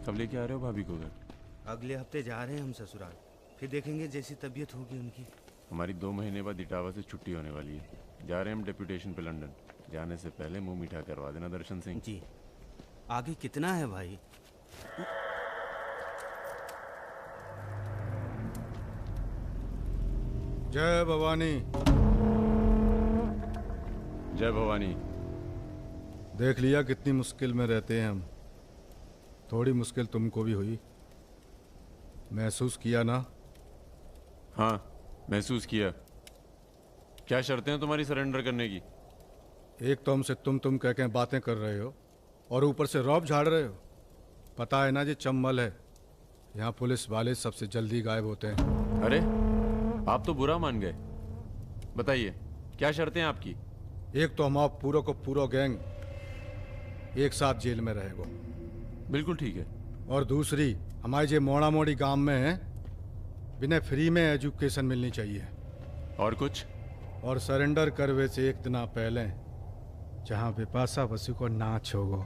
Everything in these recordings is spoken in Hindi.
कब लेके आ रहे हो भाभी को घर? अगले हफ्ते जा रहे हैं हम ससुराल, फिर देखेंगे जैसी तबीयत होगी उनकी। हमारी 2 महीने बाद इटावा से छुट्टी होने वाली है। जा रहे हैं हम डेप्यूटेशन पे लंदन। जाने से पहले मुंह मीठा करवा देना दर्शन सिंह जी। आगे कितना है भाई? जय भवानी। जय भवानी। देख लिया कितनी मुश्किल में रहते हैं हम। थोड़ी मुश्किल तुमको भी हुई, महसूस किया ना? हाँ, महसूस किया। क्या शर्तें हैं तुम्हारी सरेंडर करने की? एक तो हमसे तुम कह के बातें कर रहे हो और ऊपर से रौब झाड़ रहे हो। पता है ना ये चम्बल है, यहाँ पुलिस वाले सबसे जल्दी गायब होते हैं। अरे आप तो बुरा मान गए। बताइए क्या शर्तें हैं आपकी? एक तो हम आप पूरा को पूरा गैंग एक साथ जेल में रहेगो। बिल्कुल ठीक है। और दूसरी, हमारे जो मोड़ा मोड़ी गांव में है, बिना फ्री में एजुकेशन मिलनी चाहिए। और कुछ? और सरेंडर करवे से एक दिन पहले जहाँ विपाशा बसु को नाच होगो।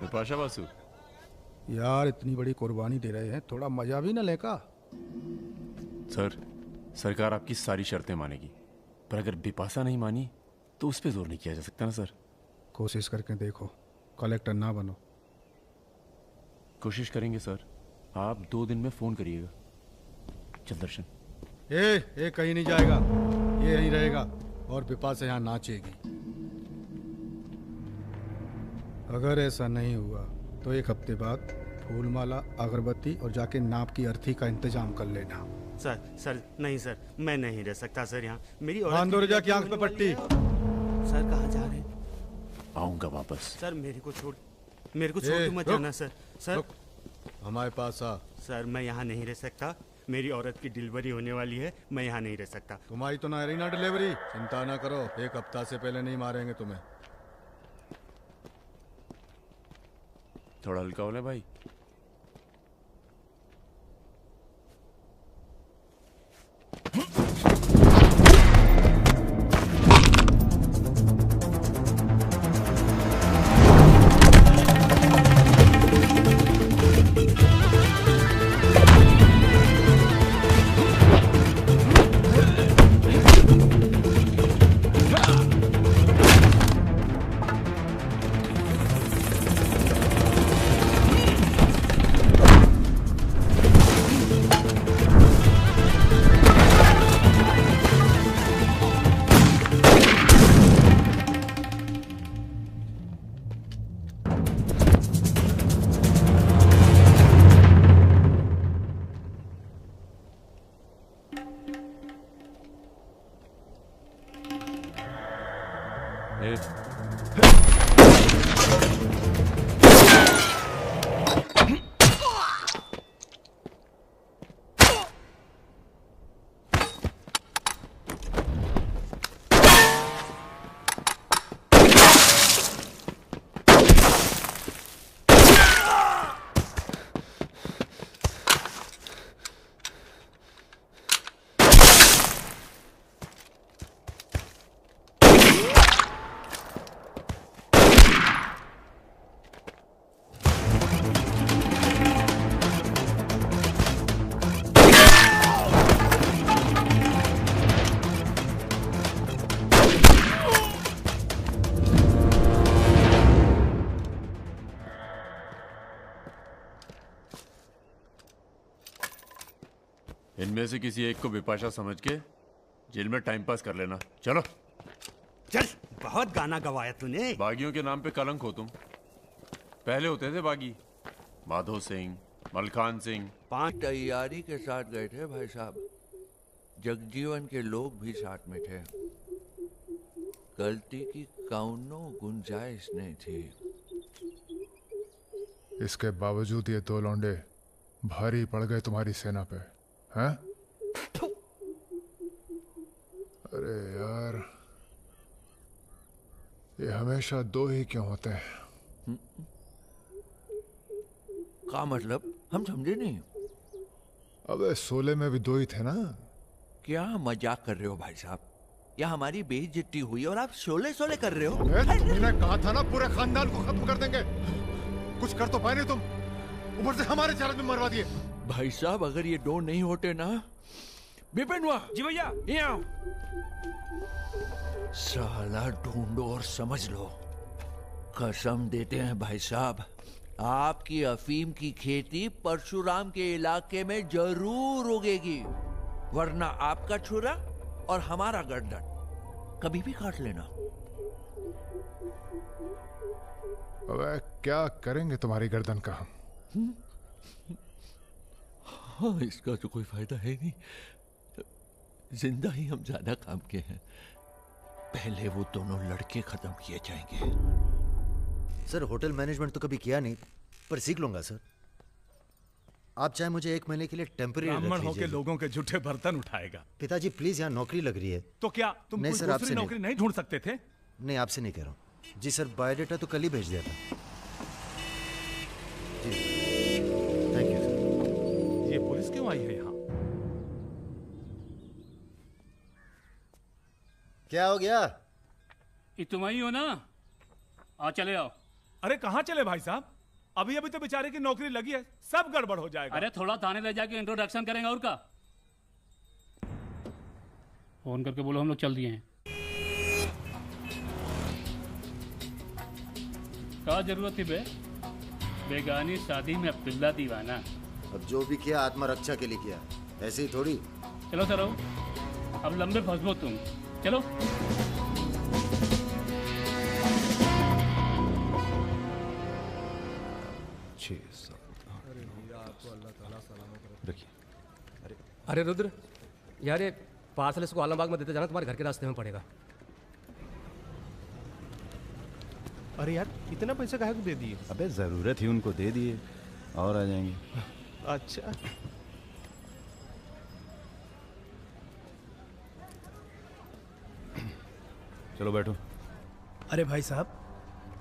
विपाशा बसु यार इतनी बड़ी कुर्बानी दे रहे हैं, थोड़ा मजा भी न लेगा? सर, सरकार आपकी सारी शर्तें मानेगी, पर अगर बिपाशा नहीं मानी तो उस पर जोर नहीं किया जा सकता ना सर। कोशिश करके देखो, कलेक्टर ना बनो। कोशिश करेंगे सर। आप 2 दिन में फोन करिएगा। चल दर्शन। ए कहीं नहीं जाएगा, ये यहीं रहेगा और बिपाशा यहाँ नाचेगी। अगर ऐसा नहीं हुआ तो 1 हफ्ते बाद फूलमाला, अगरबत्ती और जाके नाप की अर्थी का इंतजाम कर लेना। सर नहीं सर, मैं नहीं रह सकता सर यहाँ। मेरी औरत की आंख पे पट्टी। सर कहाँ जा रहे हैं? आऊंगा वापस। सर मेरे को छोड़ के मत जाना सर। सर हमारे पास आ। सर मैं यहाँ नहीं रह सकता, मेरी औरत की डिलीवरी होने वाली है, मैं यहाँ नहीं रह सकता। तुम्हारी तो ना रही ना डिलीवरी, चिंता ना करो, 1 हफ्ता से पहले नहीं मारेंगे तुम्हें। थोड़ा हल्का हो ले भाई। इनमें से किसी एक को बिपाशा समझ के जेल में टाइम पास कर लेना। चलो चल। बहुत गाना गवाया तूने। बागियों के नाम पे कलंक हो तुम। पहले होते थे बागी, माधो सिंह, मलखान सिंह। 5 तैयारी के साथ गए थे भाई साहब। जगजीवन के लोग भी साथ में थे। गलती की कौनो गुंजाइश नहीं थी। इसके बावजूद ये 2 लौंडे भारी पड़ गए तुम्हारी सेना पे, हैं? अरे यार, ये हमेशा 2 ही क्यों होते हैं? क्या मतलब? हम समझे नहीं। अबे 16 में भी 2 ही थे ना। क्या मजाक कर रहे हो भाई साहब? या हमारी बेइज्जती हुई और आप 16 कर रहे हो? तुमने कहा था ना पूरे खानदान को खत्म कर देंगे। कुछ कर तो पाए नहीं तुम, ऊपर से हमारे 4 आदमी मरवा दिए। भाई साहब अगर ये डोन नहीं होते ना, बिपिन हुआ जी भैया। ये आओ। साला ढूंढो और समझ लो, कसम देते हैं भाई साहब, आपकी अफीम की खेती परशुराम के इलाके में जरूर उगेगी, वरना आपका छुरा और हमारा गर्दन कभी भी काट लेना। अबे क्या करेंगे तुम्हारी गर्दन का हम? हाँ, इसका तो कोई फायदा है नहीं, जिंदा ही हम ज्यादा काम के हैं। पहले वो दोनों लड़के खत्म किए जाएंगे। सर होटल मैनेजमेंट तो कभी किया नहीं, पर सीख लूंगा सर। आप चाहे मुझे 1 महीने के लिए टेम्परेरी रख ब्राह्मण लीजिए। होके लोगों के झूठे बर्तन उठाएगा। पिताजी प्लीज, यहाँ नौकरी लग रही है। तो क्या तुम नहीं कोई सर, आपसे दूसरी नहीं। नौकरी नहीं ढूंढ सकते थे? नहीं, आपसे नहीं कह रहा हूँ जी सर, बायोडेटा तो कल ही भेज दिया था जी। Thank you sir. ये पुलिस क्यों आई है यहाँ? क्या हो गया? ये तुम ही हो ना? आ चले आओ। अरे कहाँ चले भाई साहब? अभी अभी तो बेचारे की नौकरी लगी है, सब गड़बड़ हो जाएगा। अरे थोड़ा थाने ले जाके इंट्रोडक्शन करेंगे और का। फोन करके बोलो हम लोग चल दिए हैं। क्या जरूरत थी बे? बेगानी शादी में अब्दुल्ला दीवाना। अब जो भी किया आत्मरक्षा के लिए किया, ऐसे ही थोड़ी। चलो सर, अब लंबे फंसबो तुम। चलो। अरे रुद्र यार, ये पार्सल इसको आलमबाग में देते जाना, तुम्हारे घर के रास्ते में पड़ेगा। अरे यार, इतना पैसा काहे को दे दिए? अबे जरूरत ही उनको दे दिए और आ जाएंगे। अच्छा, चलो बैठो। अरे भाई साहब,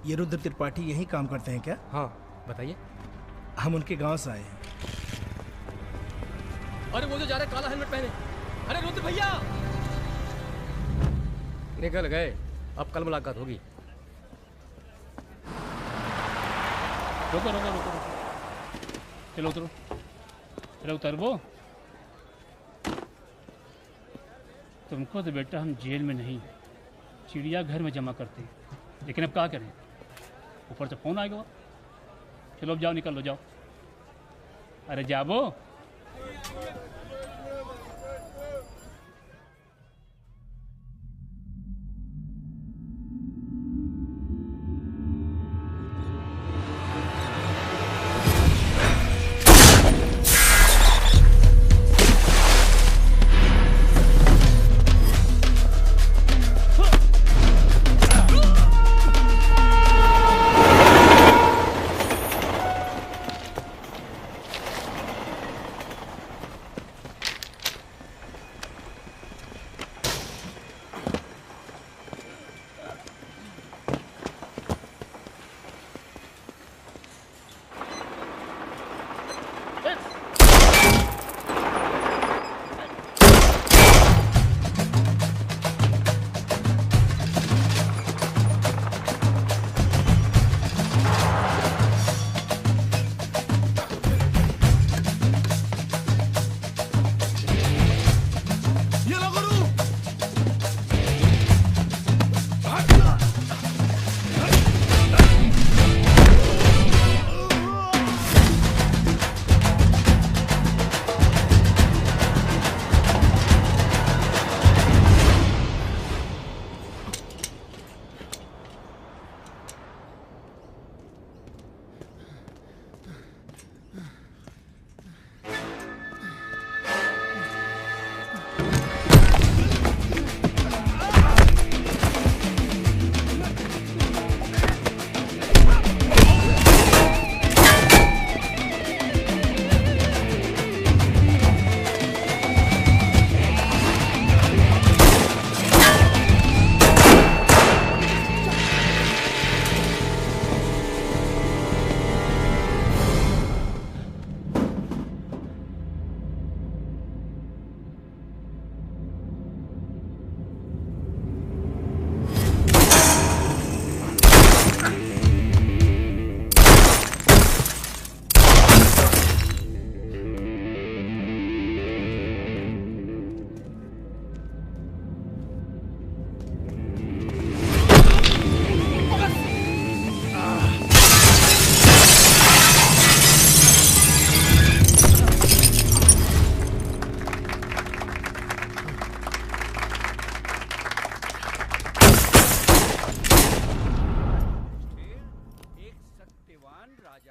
ये रुद्र त्रिपाठी यही काम करते हैं क्या? हाँ बताइए। हम उनके गांव से आए हैं। अरे वो जो जा रहे काला हेलमेट पहने, अरे रुद्र भैया निकल गए। अब कल मुलाकात होगी। रुको रुको रुको रुको, चलो उतरो। चलो उतरबो। तुमको तो बेटा हम जेल में नहीं, चिड़ियाघर में जमा करते हैं, लेकिन अब क्या करें, ऊपर से फोन आएगा। चलो अब जाओ, निकल लो, जाओ। अरे जाबो।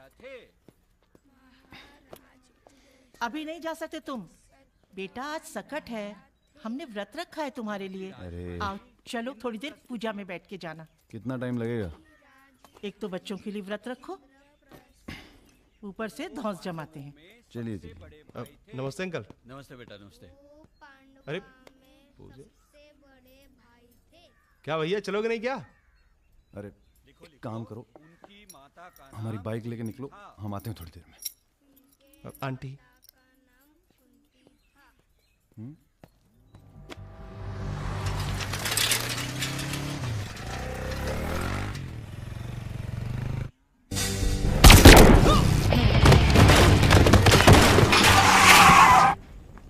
गया थे। अभी नहीं जा सकते तुम बेटा, आज सकट है, हमने व्रत रखा है तुम्हारे लिए। अरे आओ चलो थोड़ी देर पूजा में बैठ के जाना। कितना टाइम लगेगा? एक तो बच्चों के लिए व्रत रखो, ऊपर से धौंस जमाते हैं। चलिए चलिए। नमस्ते अंकल। नमस्ते बेटा, नमस्ते। अरे क्या भैया, चलोगे नहीं क्या? अरे एक काम करो, हमारी बाइक लेके निकलो, हम आते हैं थोड़ी देर में। आंटी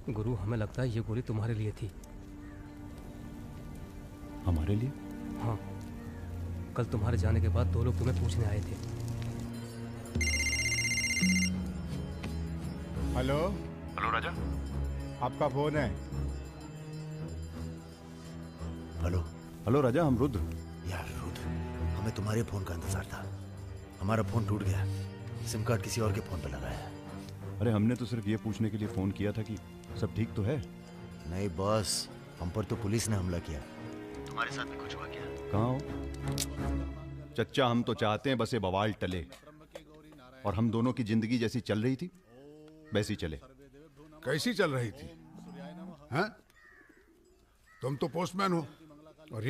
गुरु, हमें लगता है ये गोली तुम्हारे लिए थी। हमारे लिए? हाँ, कल तुम्हारे जाने के बाद 2 लोग तुम्हें पूछने आए थे। हेलो हेलो राजा, आपका फोन है। हेलो हेलो राजा, हम रुद्र। यार रुद्र, हमें तुम्हारे फोन का इंतजार था। हमारा फोन टूट गया, सिम कार्ड किसी और के फोन पर लगाया है। अरे हमने तो सिर्फ ये पूछने के लिए फोन किया था कि सब ठीक तो है। नहीं बॉस, हम पर तो पुलिस ने हमला किया। तुम्हारे साथ भी कुछ हुआ क्या? कहाँ हो चच्चा? हम तो चाहते हैं बस ये बवाल टले और हम दोनों की जिंदगी जैसी चल रही थी वैसी चले। कैसी चल रही थी? हैं? तुम तो पोस्टमैन हो और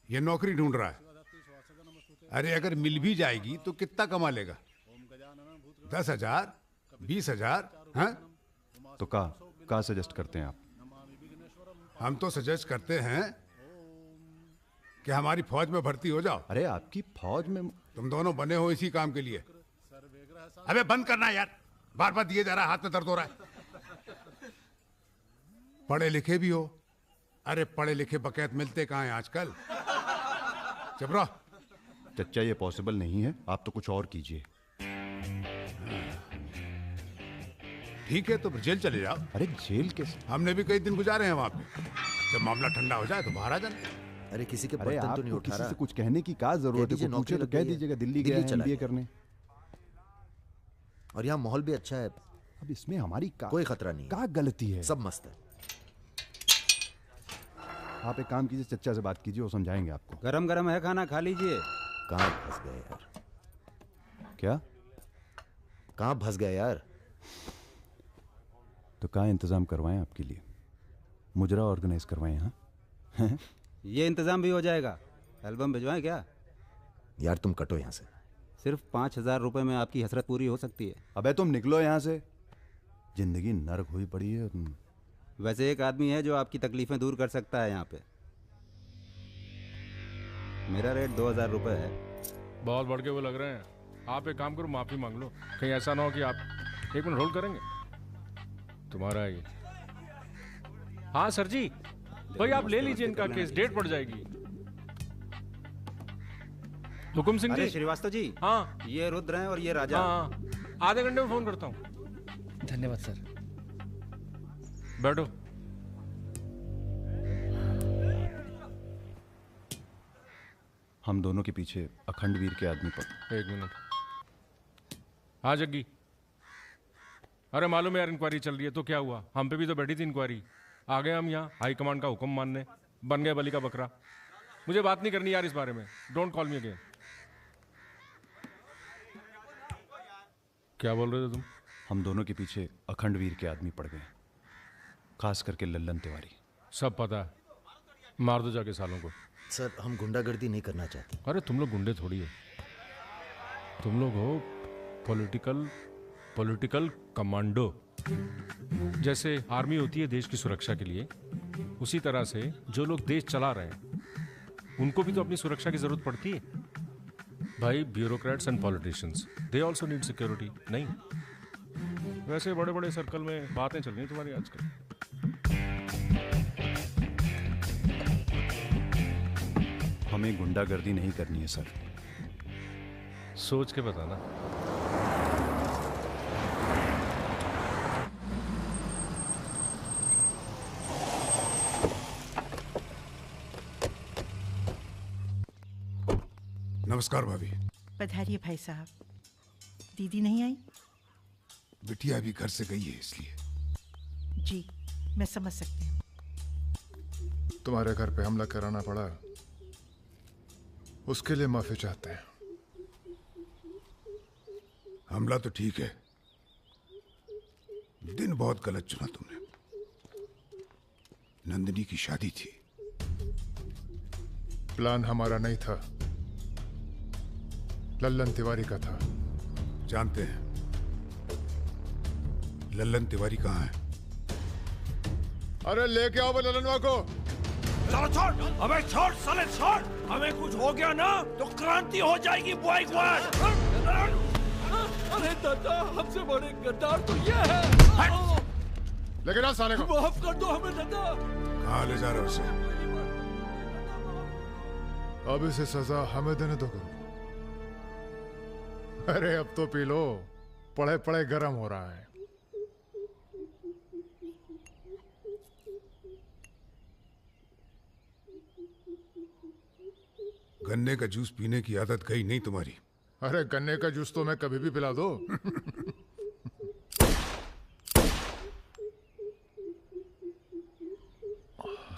ये नौकरी ढूंढ रहा है। अरे अगर मिल भी जाएगी तो कितना कमा लेगा? 10,000, 20,000? हैं? तो का सजेस्ट करते हैं आप? हम तो सजेस्ट करते हैं कि हमारी फौज में भर्ती हो जाओ। अरे आपकी फौज में? तुम दोनों बने हो इसी काम के लिए। अबे बंद करना यार, बार बार दिए जा रहा है, हाथ में दर्द हो रहा है। पढ़े लिखे भी हो। अरे पढ़े लिखे बकैत मिलते कहाँ हैं आजकल? चुप रहो। चच्चा ये पॉसिबल नहीं है, आप तो कुछ और कीजिए। ठीक है तो जेल चले जाओ। अरे जेल कैसे? हमने भी कई दिन गुजारे हैं वहां पे। जब मामला ठंडा हो जाए तो बाहर आ जाना। अरे किसी के अरे बर्तन तो नहीं आपको उठा किसी रहा। से कुछ कहने की क्या जरूरत है? कोई पूछे तो कह दीजिएगा दिल्ली गया है MBA करने। और यहाँ माहौल भी अच्छा है। अब इसमें हमारी कोई खतरा नहीं, क्या गलती है? सब मस्त है। आप एक काम कीजिए, चच्चा से बात कीजिए, वो समझाएंगे आपको। गरम गरम है खाना, खा लीजिए। कहाँ फंस गए यार? क्या? कहाँ फंस गए यार? तो क्या इंतजाम करवाएं आपके लिए? मुजरा ऑर्गेनाइज करवाएं? हाँ ये इंतजाम भी हो जाएगा। एल्बम भिजवाएं क्या? यार तुम कटो यहाँ से। सिर्फ 5,000 रुपए में आपकी हसरत पूरी हो सकती है। अबे तुम निकलो यहाँ से, जिंदगी नर्क हुई पड़ी है। वैसे एक आदमी है जो आपकी तकलीफें दूर कर सकता है यहाँ पे। मेरा रेट 2,000 रुपए है। बहुत बढ़ के वो लग रहे हैं। आप एक काम करो, माफी मांग लो। कहीं ऐसा ना हो कि आप 1 मिनट होल्ड करेंगे। तुम्हारा है ये। हाँ सर जी, भाई आप ले लीजिए इनका केस, डेट पड़ जाएगी। हुकुम सिंह जी। श्रीवास्तव जी। हाँ ये रुद्र हैं और ये राजा। हाँ, आधे घंटे में फोन करता हूँ। धन्यवाद सर। बैठो। हम दोनों के पीछे अखंड वीर के आदमी पर। 1 मिनट। हाँ जग्गी, अरे मालूम है यार इंक्वायरी चल रही है। तो क्या हुआ? हम पे भी तो बैठी थी इंक्वायरी। आ गए हम यहाँ हाई कमांड का हुक्म मानने, बन गए बलि का बकरा। मुझे बात नहीं करनी यार इस बारे में। Don't call me again. क्या बोल रहे थे तुम? हम दोनों के पीछे अखंड वीर के आदमी पड़ गए, खास करके लल्लन तिवारी। सब पता है, मार दो जाके सालों को। सर हम गुंडागर्दी नहीं करना चाहते। अरे तुम लोग गुंडे थोड़ी हो, तुम लोग हो पॉलिटिकल कमांडो। जैसे आर्मी होती है देश की सुरक्षा के लिए, उसी तरह से जो लोग देश चला रहे हैं उनको भी तो अपनी सुरक्षा की जरूरत पड़ती है भाई। Bureaucrats and politicians, they also need security. नहीं, वैसे बड़े बड़े सर्कल में बातें चल रही हैं तुम्हारी आजकल। हमें गुंडागर्दी नहीं करनी है सर। सोच के बताना। नमस्कार भाभी। पधारिए भाई साहब। दीदी नहीं आई? बिटिया भी घर से गई है इसलिए। जी, मैं समझ सकती हूँ। तुम्हारे घर पे हमला कराना पड़ा, उसके लिए माफी चाहते हैं। हमला तो ठीक है, दिन बहुत गलत चुना तुमने। नंदिनी की शादी थी। प्लान हमारा नहीं था, लल्लन तिवारी का था। जानते हैं। लल्लन तिवारी कहाँ है? अरे लेके आओ लल्लनवा को। चलो छोड़, हमें छोड़ साले छोड़। हमें कुछ हो गया ना तो क्रांति हो जाएगी बॉय क्वाड। अरे दादा, हमसे बड़े गद्दार तो ये है। लेकिन ना साले को माफ कर दो हमें दादा। कहाँ ले जा रहे हो उसे? अब इसे सजा हमें देने दो गुरु। अरे अब तो पी लो, पड़े पड़े गरम हो रहा है। गन्ने का जूस पीने की आदत गई नहीं तुम्हारी? अरे गन्ने का जूस तो मैं कभी भी पिला दो।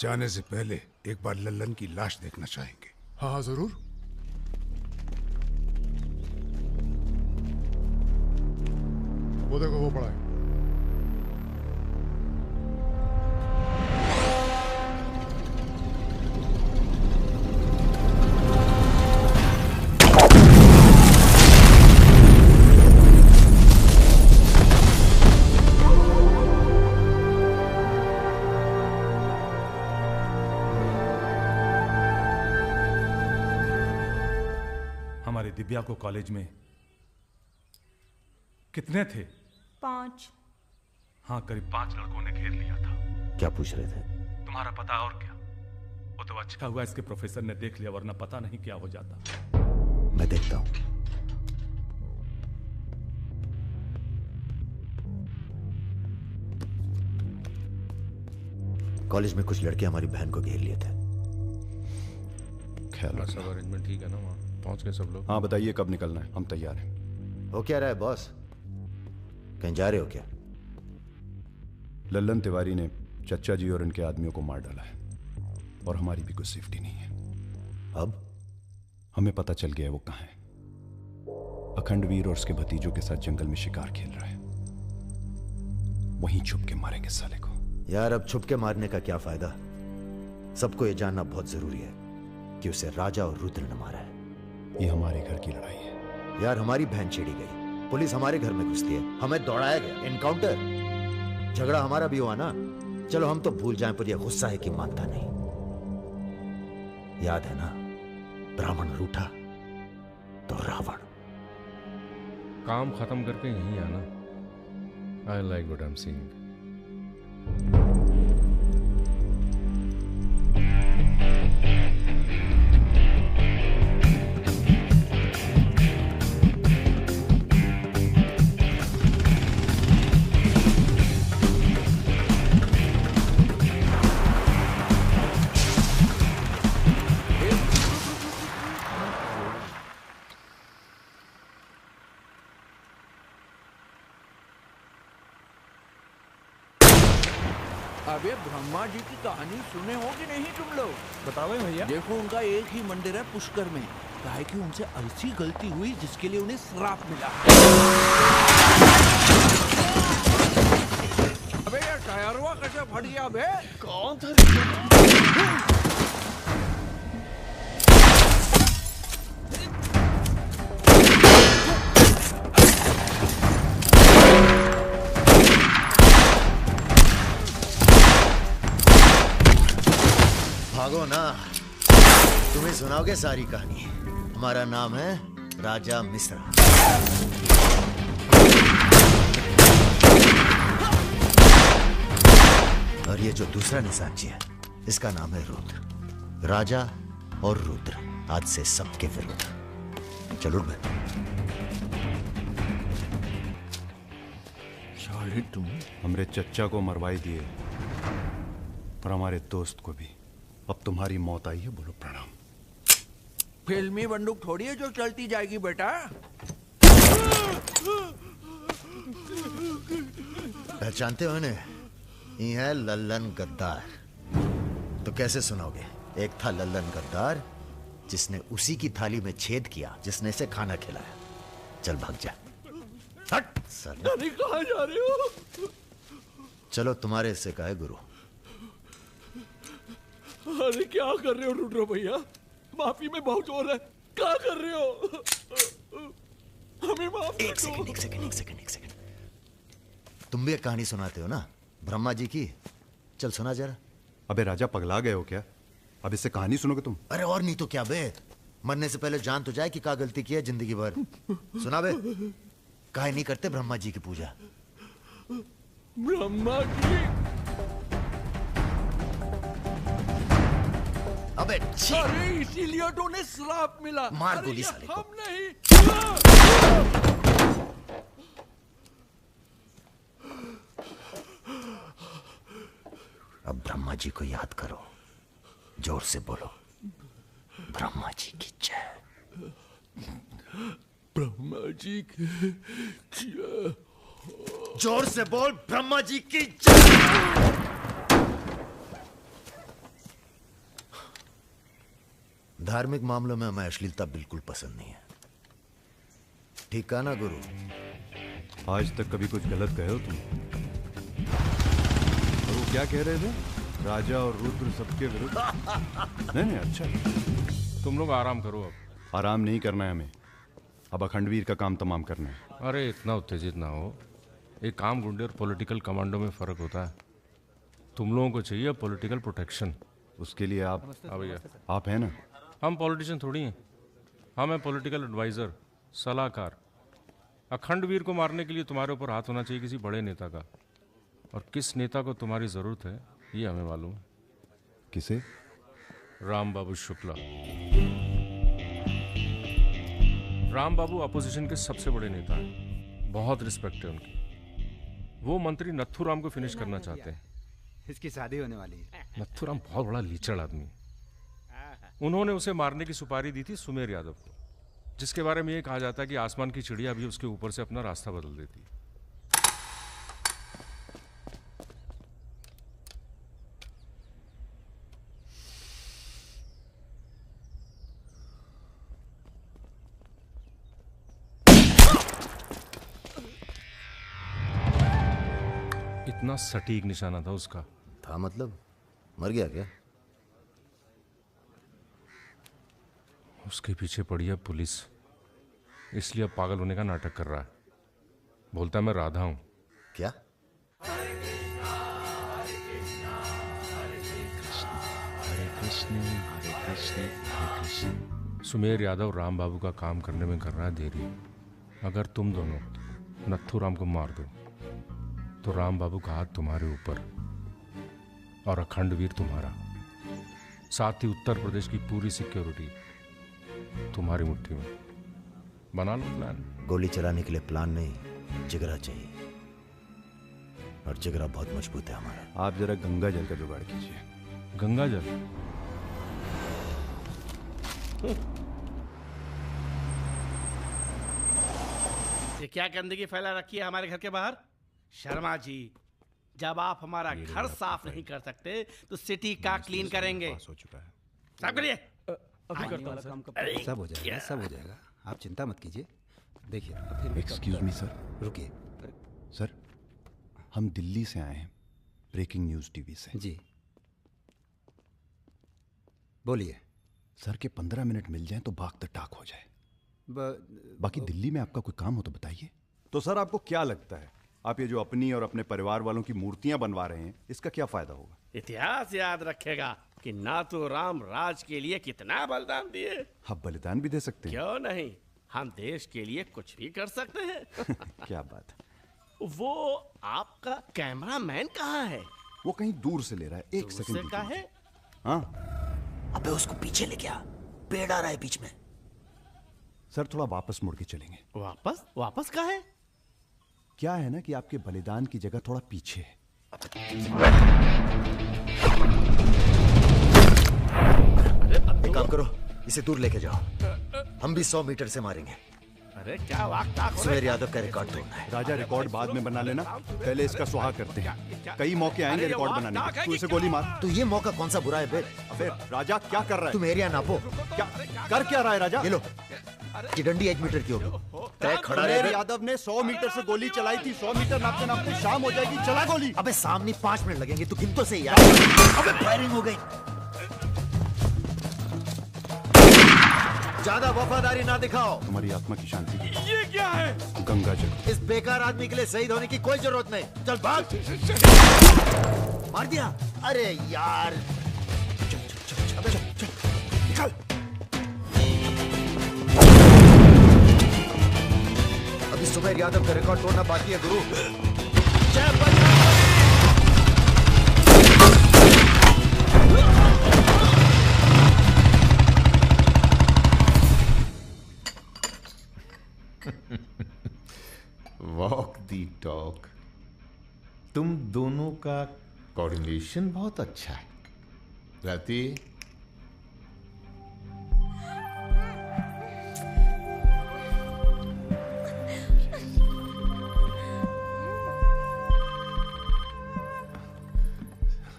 जाने से पहले एक बार लल्लन की लाश देखना चाहेंगे। हाँ हाँ जरूर। वो देखो वो पड़ा है। हमारे दिव्या को कॉलेज में कितने थे? 5। हाँ, करीब 5 लड़कों ने घेर लिया था। क्या पूछ रहे थे? तुम्हारा पता और क्या? वो तो अच्छा हुआ इसके प्रोफेसर ने देख लिया, वरना पता नहीं क्या हो जाता। मैं देखता हूं। कॉलेज में कुछ लड़के हमारी बहन को घेर लिए थे। ख्याल सब अरेंजमेंट ठीक है ना? वहाँ पहुंच गए सब लोग? हाँ बताइए कब निकलना है, हम तैयार हैं। हो क्या रहा है बॉस? कहीं जा रहे हो क्या? लल्लन तिवारी ने चच्चा जी और इनके आदमियों को मार डाला है और हमारी भी कुछ सेफ्टी नहीं है। अब हमें पता चल गया है वो कहाँ है। अखंडवीर और उसके भतीजों के साथ जंगल में शिकार खेल रहा है। वहीं छुप के मारेंगे साले को। यार अब छुप के मारने का क्या फायदा? सबको ये जानना बहुत जरूरी है कि उसे राजा और रुद्र ने मारा है। ये हमारे घर की लड़ाई है। यार हमारी बहन छेड़ी गई, पुलिस हमारे घर में घुसती है, हमें दौड़ाया गया, एनकाउंटर। झगड़ा हमारा भी हुआ ना। चलो हम तो भूल जाएं, पर यह गुस्सा है कि मानता नहीं। याद है ना, ब्राह्मण रूठा तो रावण। काम खत्म करके यहीं आना। I like what I am seeing. अबे ब्रह्मा जी की कहानी सुने हो कि नहीं तुम लोग? बताओ भैया। देखो उनका एक ही मंदिर है पुष्कर में। काहे कि उनसे ऐसी गलती हुई जिसके लिए उन्हें श्राप मिला। अबे यार टायरवा कैसे फट गया बे? कौन था? भागो ना, तुम्हें सुनाओगे सारी कहानी। हमारा नाम है राजा मिश्रा। और ये जो दूसरा निशानची है, इसका नाम है रुद्र। राजा और रुद्र आज से सबके विरुद्ध। चलो बे। साले तुम हमरे चच्चा को मरवाई दिए, पर हमारे दोस्त को भी। अब तुम्हारी मौत आई है, बोलो प्रणाम। फिल्मी बंदूक थोड़ी है जो चलती जाएगी बेटा। पहचानते हो इन्हें? ये है लल्लन गद्दार। तो कैसे सुनाओगे? एक था लल्लन गद्दार जिसने उसी की थाली में छेद किया जिसने इसे खाना खिलाया। चल भाग जा। हट साले। अरे कहाँ जा रहे हो? चलो तुम्हारे हिस्से का है गुरु। अरे क्या कर रहे हो रुद्र भैया? माफी में बहुत जोर है। क्या कर रहे हो? हमें माफ कर दो। एक सेकंड। तुम भी एक कहानी सुनाते हो ना ब्रह्मा जी की? चल सुना जरा। अबे राजा पगला गए हो क्या? अब इससे कहानी सुनोगे तुम? अरे और नहीं तो क्या बे, मरने से पहले जान तो जाए कि क्या गलती की है जिंदगी भर। सुना बे। काहे नहीं करते ब्रह्मा जी की पूजा? ब्रह्मा जी? अबे अरे इसीलिए तो उन्हें श्राप मिला। मार गोली साले को। हम नहीं। अब ब्रह्मा जी को याद करो, जोर से बोलो, ब्रह्मा जी की जय। ब्रह्मा जी की जय। जोर से बोल, ब्रह्मा जी की जय। धार्मिक मामलों में हमें अश्लीलता बिल्कुल पसंद नहीं है। ठीक है ना गुरु? आज तक कभी कुछ गलत कहे हो तुम? और वो क्या कह रहे थे? राजा और रुद्र सबके विरुद्ध? नहीं अच्छा। तुम लोग आराम करो। अब आराम नहीं करना है हमें, अब अखंडवीर का काम तमाम करना है। अरे इतना उत्तेजित ना हो। एक काम गुंडे और पॉलिटिकल कमांडो में फर्क होता है। तुम लोगों को चाहिए पॉलिटिकल प्रोटेक्शन। उसके लिए आप भैया आप हैं ना? हम पॉलिटिशियन थोड़ी हैं, हम हैं पॉलिटिकल एडवाइजर, सलाहकार। अखंडवीर को मारने के लिए तुम्हारे ऊपर हाथ होना चाहिए किसी बड़े नेता का, और किस नेता को तुम्हारी जरूरत है ये हमें मालूम है। किसे? राम बाबू शुक्ला। राम बाबू अपोजिशन के सबसे बड़े नेता हैं, बहुत रिस्पेक्ट है उनकी। वो मंत्री नथुराम को फिनिश करना चाहते हैं। इसकी शादी होने वाली है। नथुराम बहुत बड़ा लीचड़ आदमी है। उन्होंने उसे मारने की सुपारी दी थी सुमेर यादव को, जिसके बारे में ये कहा जाता है कि आसमान की चिड़िया भी उसके ऊपर से अपना रास्ता बदल देती है। इतना सटीक निशाना था उसका। था मतलब? मर गया क्या? उसके पीछे पड़ी है पुलिस, इसलिए अब पागल होने का नाटक कर रहा है। बोलता है मैं राधा हूं। क्या? सुमेर यादव राम बाबू का काम करने में कर रहा है देरी। अगर तुम दोनों नथुराम को मार दो तो राम बाबू का हाथ तुम्हारे ऊपर और अखंडवीर तुम्हारा, साथ ही उत्तर प्रदेश की पूरी सिक्योरिटी तुम्हारी मुट्ठी में। बना लो प्लान। गोली चलाने के लिए प्लान नहीं, जिगरा चाहिए, और जिगरा बहुत मजबूत है हमारा। आप जरा गंगा जल का जुगाड़ कीजिए। गंगा जल? ये क्या गंदगी फैला रखी है हमारे घर के बाहर? शर्मा जी, जब आप हमारा घर साफ नहीं कर सकते तो सिटी का क्लीन करेंगे। हो चुका है। साफ करिए। अभी करता हूं सर। सब हो जाएगा, सब हो जाएगा, आप चिंता मत कीजिए। देखिए। Excuse me sir. रुकिए सर, हम दिल्ली से आए हैं, ब्रेकिंग न्यूज टीवी से। जी बोलिए। सर के 15 मिनट मिल जाएं तो बाग द टाक हो जाए। बाकी दिल्ली में आपका कोई काम हो तो बताइए। तो सर आपको क्या लगता है, आप ये जो अपनी और अपने परिवार वालों की मूर्तियां बनवा रहे हैं, इसका क्या फायदा होगा? इतिहास याद रखेगा कि नाथुराम राज के लिए कितना बलिदान दिए। आप बलिदान भी दे सकते हैं। क्यों नहीं, हम देश के लिए कुछ भी कर सकते हैं। क्या बात है। वो आपका कैमरामैन कहाँ है? वो कहीं दूर से ले रहा है, एक सेकंड का है। हाँ। अबे उसको पीछे ले गया, पेड़ आ रहा है बीच में। सर थोड़ा वापस मुड़ के चलेंगे। वापस? वापस कहाँ है? क्या है ना कि आपके बलिदान की जगह थोड़ा पीछे है। एक काम करो, इसे दूर लेके जाओ, हम भी 100 मीटर से मारेंगे। अरे क्या वाक सुमेर यादव का रिकॉर्ड तोड़ना है। राजा रिकॉर्ड बाद में बना लेना, पहले इसका सुहा करते हैं। कई मौके आएंगे रिकॉर्ड बनाने के। तू इसे गोली मार। तो ये मौका कौन सा बुरा है बे? अबे राजा क्या कर रहा है? तुम एरिया नापो। क्या कर क्या रहा है राजा? ये लो, ये डंडी 1 मीटर की होगी। तय खड़ा सुमेर रहे। यादव ने 100 मीटर से गोली चलाई थी। 100 मीटर नापते नापते शाम हो जाएगी। चला गोली। अबे सामने 5 मिनट लगेंगे, तू गिन तो सही यार। अबे फायरिंग हो गई। ज्यादा वफादारी ना दिखाओ। तुम्हारी आत्मा की शांति के लिए ये क्या है? गंगा जल। इस बेकार आदमी के लिए शहीद होने की कोई जरूरत नहीं। चल भाग। मार दिया। अरे यार, चल चल चल चल चल चल। अभी सुमेर यादव का रिकॉर्ड तोड़ना बाकी है गुरु। जय बजरंग। वॉक दी टॉक। तुम दोनों का कोऑर्डिनेशन बहुत अच्छा है। रति,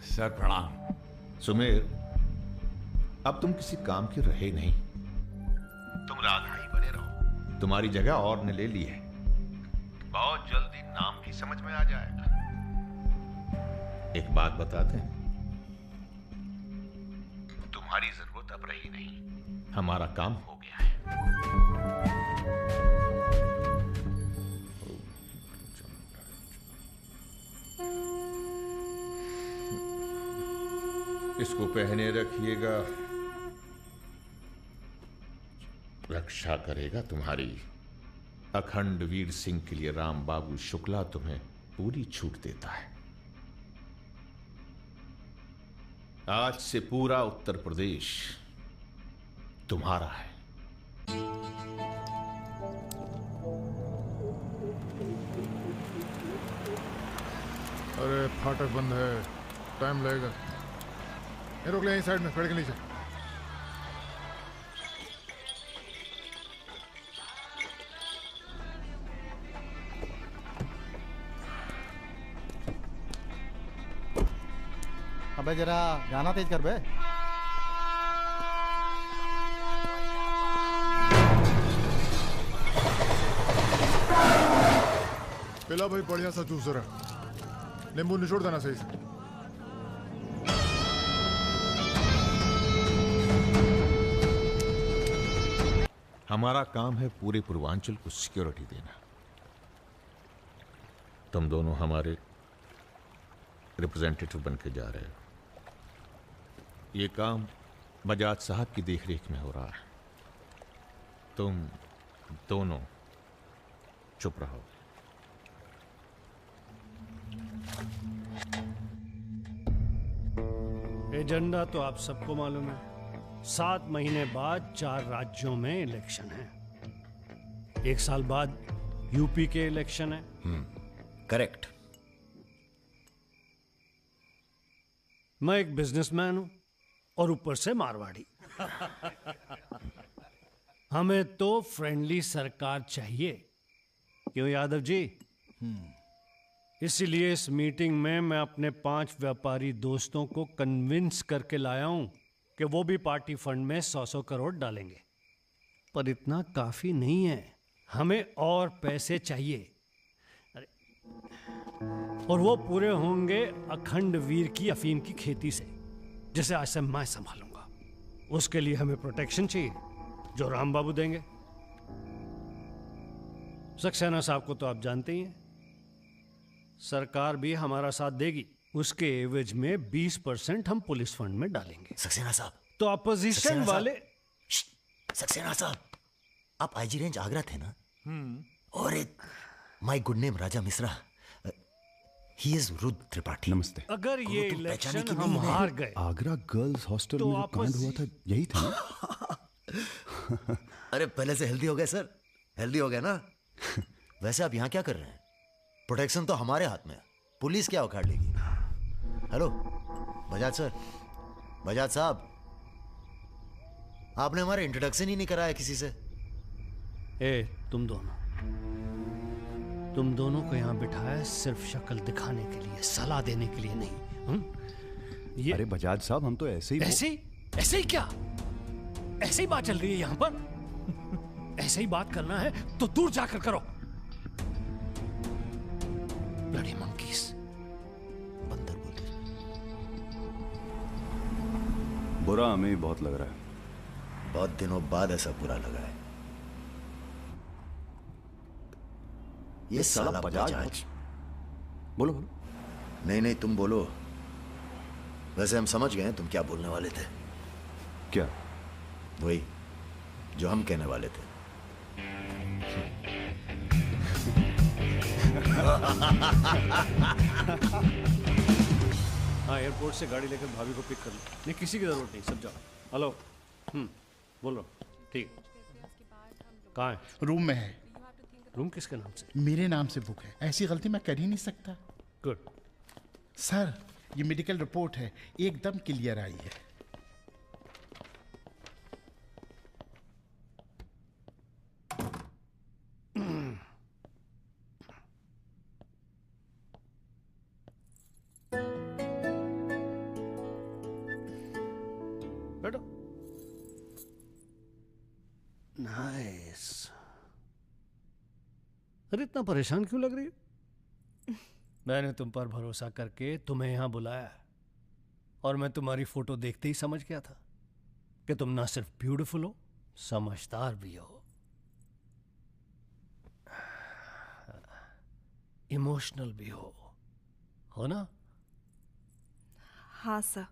सर प्रणाम। सुमेर, अब तुम किसी काम के रहे नहीं। तुम राधा ही बने रहो। तुम्हारी जगह और ने ले ली है। बहुत जल्दी नाम भी समझ में आ जाएगा। एक बात बता दें, तुम्हारी जरूरत अब रही नहीं। हमारा काम हो गया है। इसको पहने रखिएगा, रक्षा करेगा तुम्हारी। अखंड वीर सिंह के लिए राम बाबू शुक्ला तुम्हें पूरी छूट देता है। आज से पूरा उत्तर प्रदेश तुम्हारा है। अरे फाटक बंद है, टाइम लगेगा। ये रोक ले यहीं साइड में, पेड़ के नीचे। अबे जरा गाना तेज कर बे। पिला भाई बढ़िया सा जूस रहा, नींबू निचोड़ देना सही से। हमारा काम है पूरे पूर्वांचल को सिक्योरिटी देना। तुम दोनों हमारे रिप्रेजेंटेटिव बन के जा रहे हो। ये काम बजाज साहब की देखरेख में हो रहा है। तुम दोनों चुप रहो। एजेंडा तो आप सबको मालूम है। 7 महीने बाद 4 राज्यों में इलेक्शन है। 1 साल बाद यूपी के इलेक्शन है। करेक्ट। मैं एक बिजनेसमैन हूं और ऊपर से मारवाड़ी। हमें तो फ्रेंडली सरकार चाहिए, क्यों यादव जी? इसीलिए इस मीटिंग में मैं अपने 5 व्यापारी दोस्तों को कन्विंस करके लाया हूं कि वो भी पार्टी फंड में 100-100 करोड़ डालेंगे। पर इतना काफी नहीं है, हमें और पैसे चाहिए। और वो पूरे होंगे अखंड वीर की अफीम की खेती से, जिसे आज से मैं संभालूंगा। उसके लिए हमें प्रोटेक्शन चाहिए, जो राम बाबू देंगे। सक्सेना साहब को तो आप जानते ही हैं। सरकार भी हमारा साथ देगी। उसके एवज में 20% हम पुलिस फंड में डालेंगे। सक्सेना साहब तो अपोजिशन वाले। सक्सेना साहब, आप आईजी रेंज आगरा थे ना? और एक my good name Raja Mishra, he is Rudra Tripathi. नमस्ते। अगर ये इलेक्शन हम हार गए, आगरा गर्ल्स हॉस्टल तो में जो कांड हुआ था यही था ना? अरे पहले से हेल्दी हो गए सर, हेल्दी हो गए ना। वैसे आप यहाँ क्या कर रहे हैं? प्रोटेक्शन तो हमारे हाथ में है, पुलिस क्या उखाड़ लेगी। हेलो बजाज सर, बजाज साहब, आपने हमारा इंट्रोडक्शन ही नहीं कराया किसी से। तुम दोनों को यहाँ बिठाया सिर्फ शक्ल दिखाने के लिए, सलाह देने के लिए नहीं। ये अरे बजाज साहब, हम तो ऐसे ही क्या? ऐसे ही बात चल रही है यहाँ पर? ऐसे ही बात करना है तो दूर जाकर करो। ब्लडी मंकीज, बंदर बोले। बुरा हमें ही बहुत लग रहा है। बहुत दिनों बाद ऐसा बुरा लगा है। ये साला बजाज। बोलो। नहीं तुम बोलो। वैसे हम समझ गए तुम क्या बोलने वाले थे। क्या? वही जो हम कहने वाले थे। हाँ, एयरपोर्ट से गाड़ी लेकर भाभी को पिक कर लो। नहीं, किसी की जरूरत नहीं, सब जाओ। हेलो, बोलो। ठीक, कहाँ है? रूम में है। रूम किसके नाम से? मेरे नाम से बुक है। ऐसी गलती मैं कर ही नहीं सकता। गुड। सर, ये मेडिकल रिपोर्ट है, एकदम क्लियर आई है। बैठो। नाइस। अरे इतना परेशान क्यों लग रही है? मैंने तुम पर भरोसा करके तुम्हें यहां बुलाया और मैं तुम्हारी फोटो देखते ही समझ गया था कि तुम ना सिर्फ ब्यूटीफुल हो, समझदार भी हो, इमोशनल भी हो ना? हाँ सर।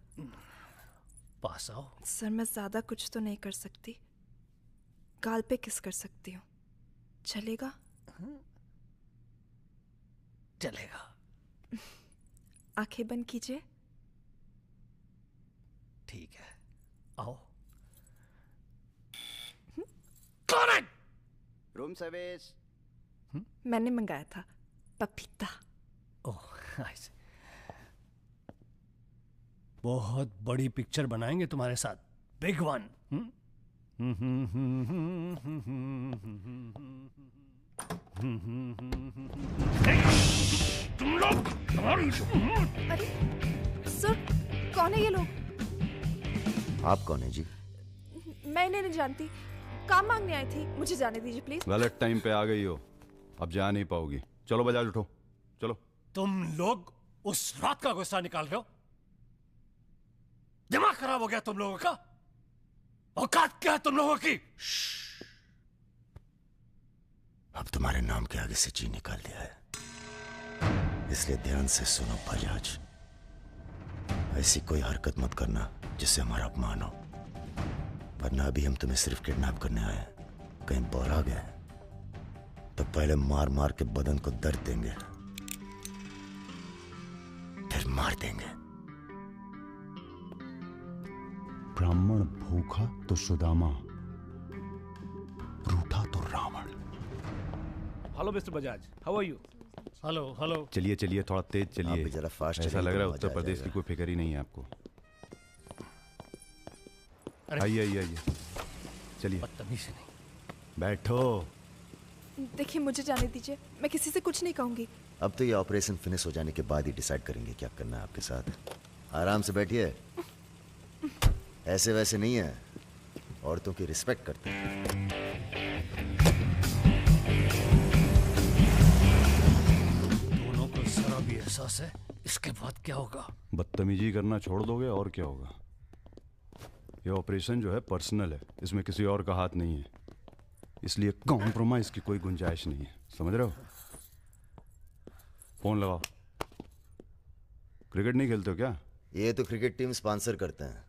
पास आओ। सर, मैं ज्यादा कुछ तो नहीं कर सकती। गाल पे किस कर सकती हूँ, चलेगा? चलेगा। आंखें बंद कीजिए। ठीक है, आओ। कौन है? Room service. मैंने मंगाया था, पपीता। ओह, ऐसे। बहुत बड़ी पिक्चर बनाएंगे तुम्हारे साथ, बिग वन। तुम लोग। अरे सर, कौन है ये लोग? आप कौन है जी? मैं इन्हें नहीं जानती, काम मांगने आई थी। मुझे जाने दीजिए प्लीज। गलत टाइम पे आ गई हो, अब जा नहीं पाओगी। चलो बजाज, उठो, चलो। तुम लोग उस रात का गुस्सा निकाल रहे हो? दिमाग खराब हो गया तुम लोगों का? औकात क्या है तुम लोगों की? अब तुम्हारे नाम के आगे से जी निकाल दिया है, इसलिए ध्यान से सुनो बजाज। ऐसी कोई हरकत मत करना जिससे हमारा अपमान हो, वरना अभी हम तुम्हें सिर्फ किडनैप करने आए हैं। कहीं बौरा गए तो पहले मार मार के बदन को दर्द देंगे, फिर मार देंगे। ब्राह्मण भूखा तो सुदामा, रूठा तो Ravan. Hello mister Bajaj, how are you? Hello. चलिए, थोड़ा तेज चलिए। जरा फास्ट। ऐसा लग रहा है उत्तर प्रदेश की कोई फिक्र ही नहीं है आपको। आइए, चलिए। बदतमीजी नहीं। बैठो। देखिए, मुझे जाने दीजिए, मैं किसी से कुछ नहीं कहूंगी। अब तो ये ऑपरेशन फिनिश हो जाने के बाद ही डिसाइड करेंगे क्या करना है आपके साथ। आराम से बैठिए, ऐसे वैसे नहीं है, औरतों की रिस्पेक्ट करते हैं। दोनों को जरा भी एहसास है इसके बाद क्या होगा? बदतमीजी करना छोड़ दोगे और क्या होगा? ये ऑपरेशन जो है पर्सनल है, इसमें किसी और का हाथ नहीं है, इसलिए कॉम्प्रोमाइज की कोई गुंजाइश नहीं है। समझ रहे हो? फोन लगाओ। क्रिकेट नहीं खेलते हो क्या? ये तो क्रिकेट टीम स्पॉन्सर करते हैं,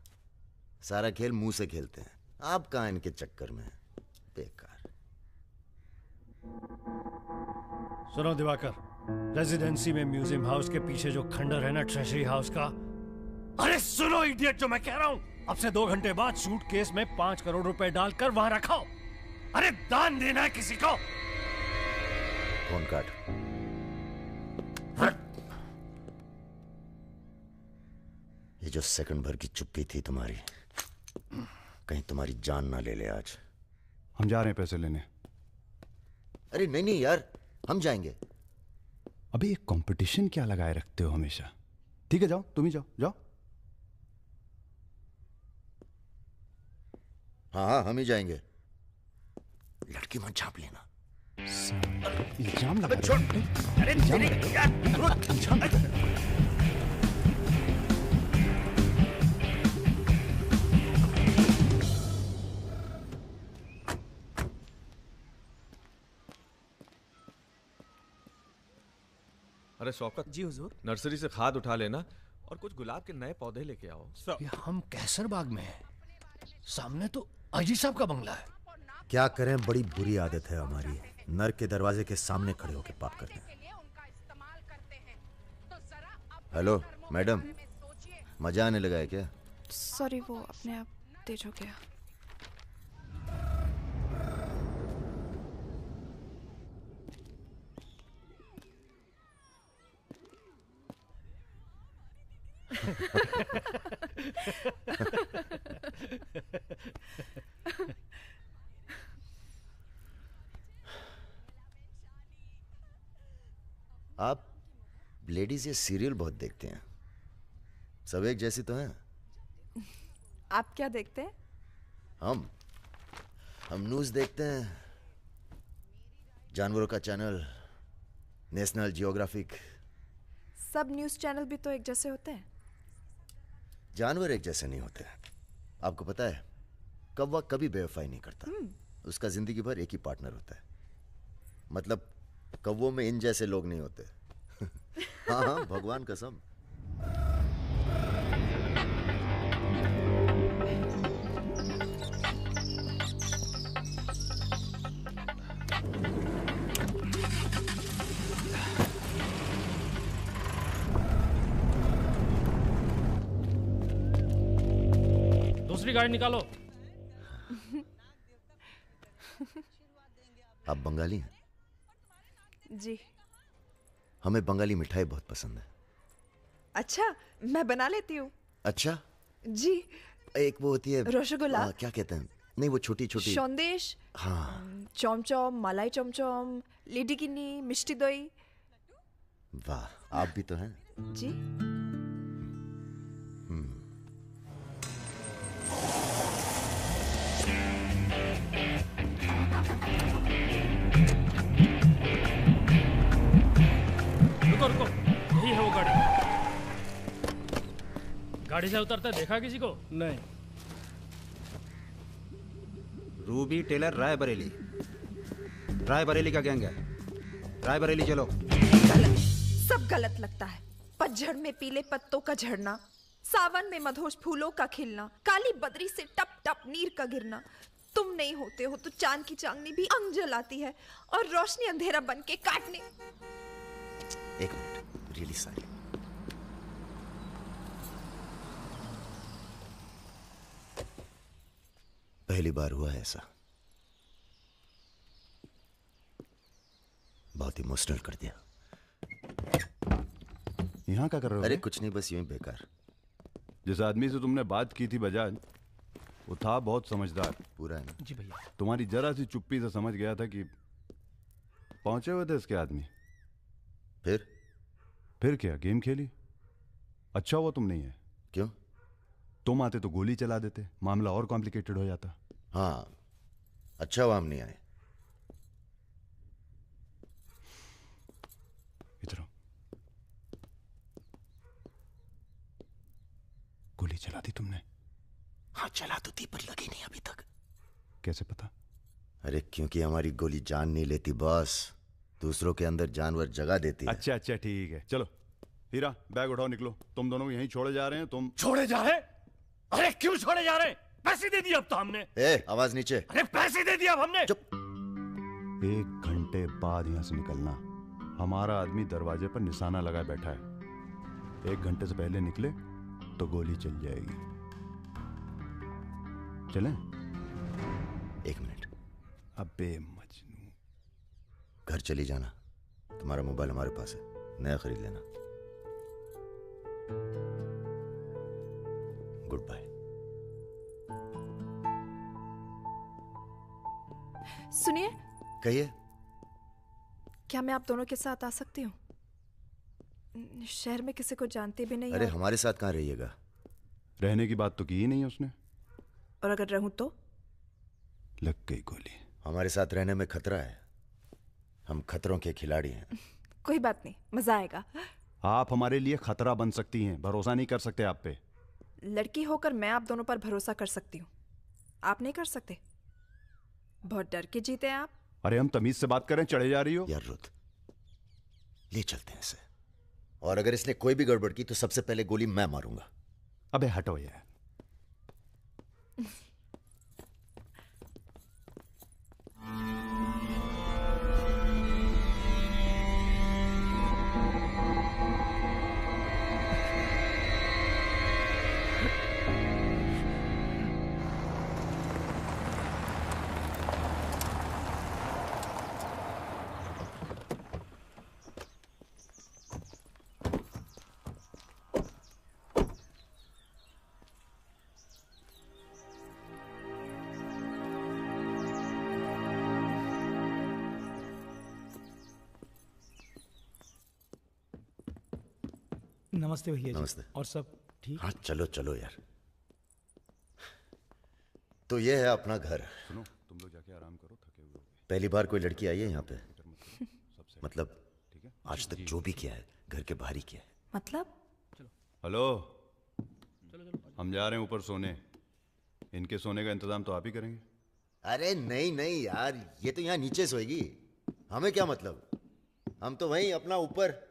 सारा खेल मुंह से खेलते हैं। आप कहाँ इनके चक्कर में, बेकार। सुनो दिवाकर, रेजिडेंसी में म्यूजियम हाउस के पीछे जो खंडर है ना, ट्रेजरी हाउस का। अरे सुनो इडियट, जो मैं कह रहा हूं, अब से 2 घंटे बाद सूटकेस में 5 करोड़ रुपए डालकर वहां रखो। अरे दान देना है किसी को। फोन काट। ये जो सेकंड भर की चुप्पी थी तुम्हारी, कहीं तुम्हारी जान ना ले ले आज। हम जा रहे हैं पैसे लेने। अरे नहीं नहीं यार, हम जाएंगे। अबे एक कंपटीशन क्या लगाए रखते हो हमेशा। ठीक है जाओ, तुम ही जाओ जाओ। हाँ हाँ हम ही जाएंगे। लड़की मत झाँप लेना। इल्जाम लगा छोड़। अरे यार अरे शौकत जी हुजूर। नर्सरी से खाद उठा लेना और कुछ गुलाब के नए पौधे लेके आओ। ये हम कैसर बाग में हैं। सामने तो अजी साहब का बंगला है। क्या करें, बड़ी बुरी आदत है हमारी। नर के दरवाजे के सामने खड़े होकर पाप करते हैं। हेलो मैडम, मजा आने लगा है क्या? सॉरी, वो अपने आप तेज हो गया। आप लेडीज ये सीरियल बहुत देखते हैं, सब एक जैसी तो हैं। आप क्या देखते हैं? हम न्यूज़ देखते हैं, जानवरों का चैनल, नेशनल जियोग्राफिक। सब न्यूज़ चैनल भी तो एक जैसे होते हैं। जानवर एक जैसे नहीं होते। आपको पता है, कौवा कभी बेवफाई नहीं करता। उसका जिंदगी भर एक ही पार्टनर होता है। मतलब कौवों में इन जैसे लोग नहीं होते। हाँ हाँ भगवान कसम। दूसरी गाड़ी निकालो। आप बंगाली हैं? जी। हमें बंगाली मिठाई बहुत पसंद है। अच्छा, मैं बना लेती हूँ। अच्छा जी। एक वो होती है रसगुल्ला। क्या कहते हैं? नहीं, वो छोटी छोटी। सौंदेश। हाँ। चौमचौम, मलाई चौमचौम, लेडी किन्नी, मिष्टी दही। वाह, आप भी तो हैं। जी। रुको रुको, यही है वो गाड़ी। गाड़ी से उतरता देखा किसी को? नहीं। Ruby Taylor Raebareli. रायबरेली का गैंग है। रायबरेली चलो। गलत, सब गलत लगता है। पतझड़ में पीले पत्तों का झड़ना, सावन में मधोश फूलों का खिलना, काली बदरी से टप टप नीर का गिरना। तुम नहीं होते हो तो चांद की चांदनी भी अंग जलाती है और रोशनी अंधेरा बन के काटने। एक मिनट, रियली सॉरी। पहली बार हुआ है ऐसा। बहुत इमोशनल कर दिया। यहाँ क्या कर रहे हो? अरे कुछ नहीं, बस यूं ही बेकार। जिस आदमी से तुमने बात की थी बजाज, वो था बहुत समझदार। पूरा है ना? जी भैया। तुम्हारी जरा सी चुप्पी से समझ गया था कि पहुंचे हुए थे इसके आदमी। फिर क्या गेम खेली? अच्छा हुआ तुम नहीं है। क्यों? तुम आते तो गोली चला देते, मामला और कॉम्प्लिकेटेड हो जाता। हाँ, अच्छा हुआ हम नहीं आए। इधर आओ। गोली चला दी तुमने? हाँ चला तो थी, पर लगी नहीं अभी तक। कैसे पता? अरे क्योंकि हमारी गोली जान नहीं लेती बॉस, दूसरों के अंदर जानवर जगह देती है। अच्छा अच्छा ठीक है, चलो हीरा बैग उठाओ, निकलो। तुम दोनों यहीं छोड़े जा रहे हैं। तुम छोड़े जा रहे? अरे क्यों छोड़े जा रहे? पैसे दे दिए अब तो हमने। आवाज नीचे। अरे पैसे दे दिया अब हमने। चुप। 1 घंटे बाद यहां से निकलना। हमारा आदमी दरवाजे पर निशाना लगाए बैठा है। 1 घंटे से पहले निकले तो गोली चल जाएगी। चलें? 1 मिनट। अबे मजनू, घर चली जाना। तुम्हारा मोबाइल हमारे पास है, नया खरीद लेना। Good bye. सुनिए। कहिए। क्या मैं आप दोनों के साथ आ सकती हूँ? शहर में किसी को जानते भी नहीं। अरे हमारे साथ कहाँ रहिएगा? रहने की बात तो की ही नहीं उसने। और अगर रहूं तो? लग गई गोली। हमारे साथ रहने में खतरा है। हम खतरों के खिलाड़ी हैं। कोई बात नहीं, मजा आएगा। आप हमारे लिए खतरा बन सकती हैं, भरोसा नहीं कर सकते आप पे। लड़की होकर मैं आप दोनों पर भरोसा कर सकती हूँ, आप नहीं कर सकते। बहुत डर के जीते हैं आप। अरे हम तमीज से बात करें, चढ़े जा रही हो। यार रुत, ले चलते हैं इसे, और अगर इसने कोई भी गड़बड़ की तो सबसे पहले गोली मैं मारूंगा। अबे हटो यार। नमस्ते भैया जी। नमस्ते। और सब ठीक? हाँ चलो चलो यार। तो ये है अपना घर। सुनो, तुम लोग जाके आराम करो, थके हुए हो। पहली बार कोई लड़की आई है यहाँ पे? मतलब आज तक जो भी किया है घर के बाहर ही किया है। मतलब? हेलो, हम जा रहे हैं ऊपर सोने। इनके सोने का इंतजाम तो आप ही करेंगे। अरे नहीं नहीं यार, ये तो यहाँ नीचे सोएगी, हमें क्या मतलब, हम तो वहीं अपना ऊपर।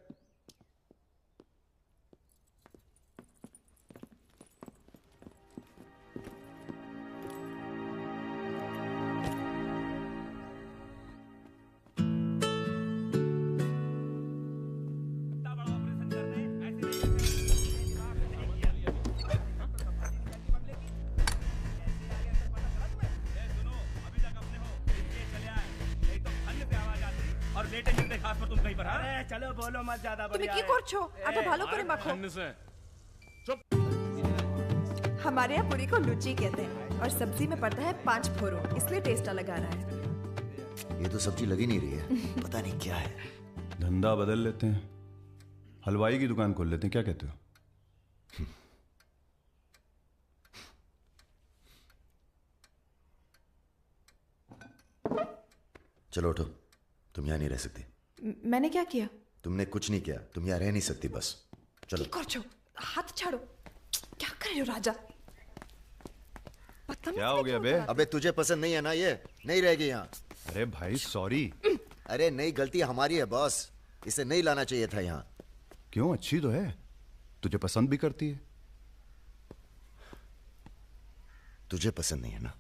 चलो बोलो मत ज्यादा। তুমি কি করছো? আটা ভালো করে মাখো। हमारे यहाँ पूरी को लुची कहते हैं और सब्जी में पड़ता है 5 फोरो, इसलिए टेस्ट अलग आ रहा है। ये तो सब्जी लगी नहीं रही है, पता नहीं क्या है। धंधा बदल लेते हैं, हलवाई की दुकान खोल लेते हैं, क्या कहते हो? चलो उठो, तुम यहाँ नहीं रह सकती। मैंने क्या किया? तुमने कुछ नहीं किया, तुम यहाँ रह नहीं सकती, बस चलो। हाथ छाड़ो। क्या कर रहे हो राजा? क्या हो गया बे? अबे तुझे पसंद नहीं है ना, ये नहीं रहेगी यहाँ। अरे भाई सॉरी। अरे नहीं, गलती हमारी है बॉस, इसे नहीं लाना चाहिए था यहाँ। क्यों, अच्छी तो है, तुझे पसंद भी करती है। तुझे पसंद नहीं है ना?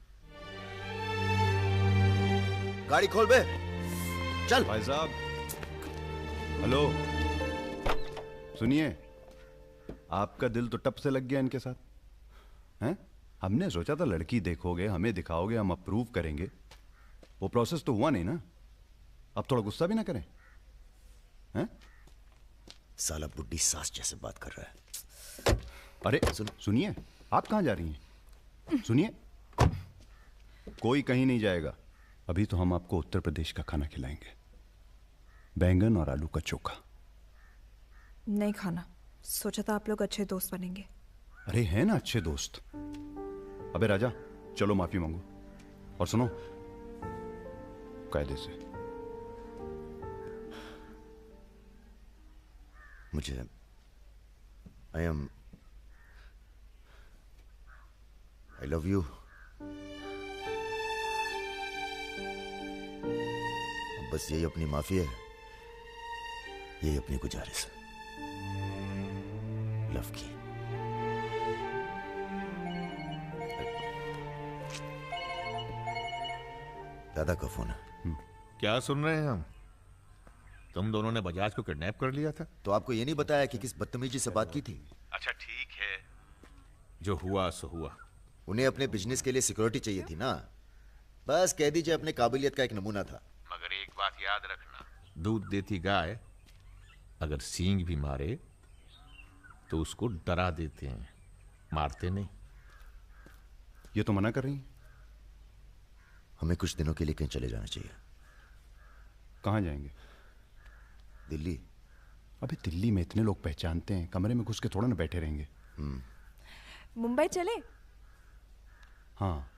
गाड़ी खोल बे, चल। भाई साहब हेलो, सुनिए, आपका दिल तो टप से लग गया इनके साथ हैं? हमने सोचा था लड़की देखोगे, हमें दिखाओगे, हम अप्रूव करेंगे। वो प्रोसेस तो हुआ नहीं ना। अब थोड़ा गुस्सा भी ना करें हैं? साला बुड्ढी सास जैसे बात कर रहा है। अरे सुनिए, आप कहाँ जा रही हैं? सुनिए, कोई कहीं नहीं जाएगा। अभी तो हम आपको उत्तर प्रदेश का खाना खिलाएंगे, बैंगन और आलू का चोखा। नहीं खाना, सोचा था आप लोग अच्छे दोस्त बनेंगे। अरे हैं ना अच्छे दोस्त। अबे राजा, चलो माफी मांगो, और सुनो, कायदे से। मुझे आई लव यू। बस यही अपनी माफी है, यही अपनी गुजारिश है लव की। दादा का फोन है। क्या सुन रहे हैं हम? तुम दोनों ने बजाज को किडनैप कर लिया था? तो आपको ये नहीं बताया कि किस बदतमीजी से बात की थी? अच्छा ठीक है, जो हुआ सो हुआ। उन्हें अपने बिजनेस के लिए सिक्योरिटी चाहिए थी ना, बस कह दीजिए अपने काबिलियत का एक नमूना था। मगर एक बात याद रखना, दूध देती गाय अगर सींग भी मारे तो उसको डरा देते हैं, मारते नहीं। ये तो मना कर रही हैं। हमें कुछ दिनों के लिए कहीं चले जाना चाहिए। कहाँ जाएंगे? दिल्ली? अबे दिल्ली में इतने लोग पहचानते हैं, कमरे में घुस के थोड़ा ना बैठे रहेंगे। मुंबई चले? हाँ,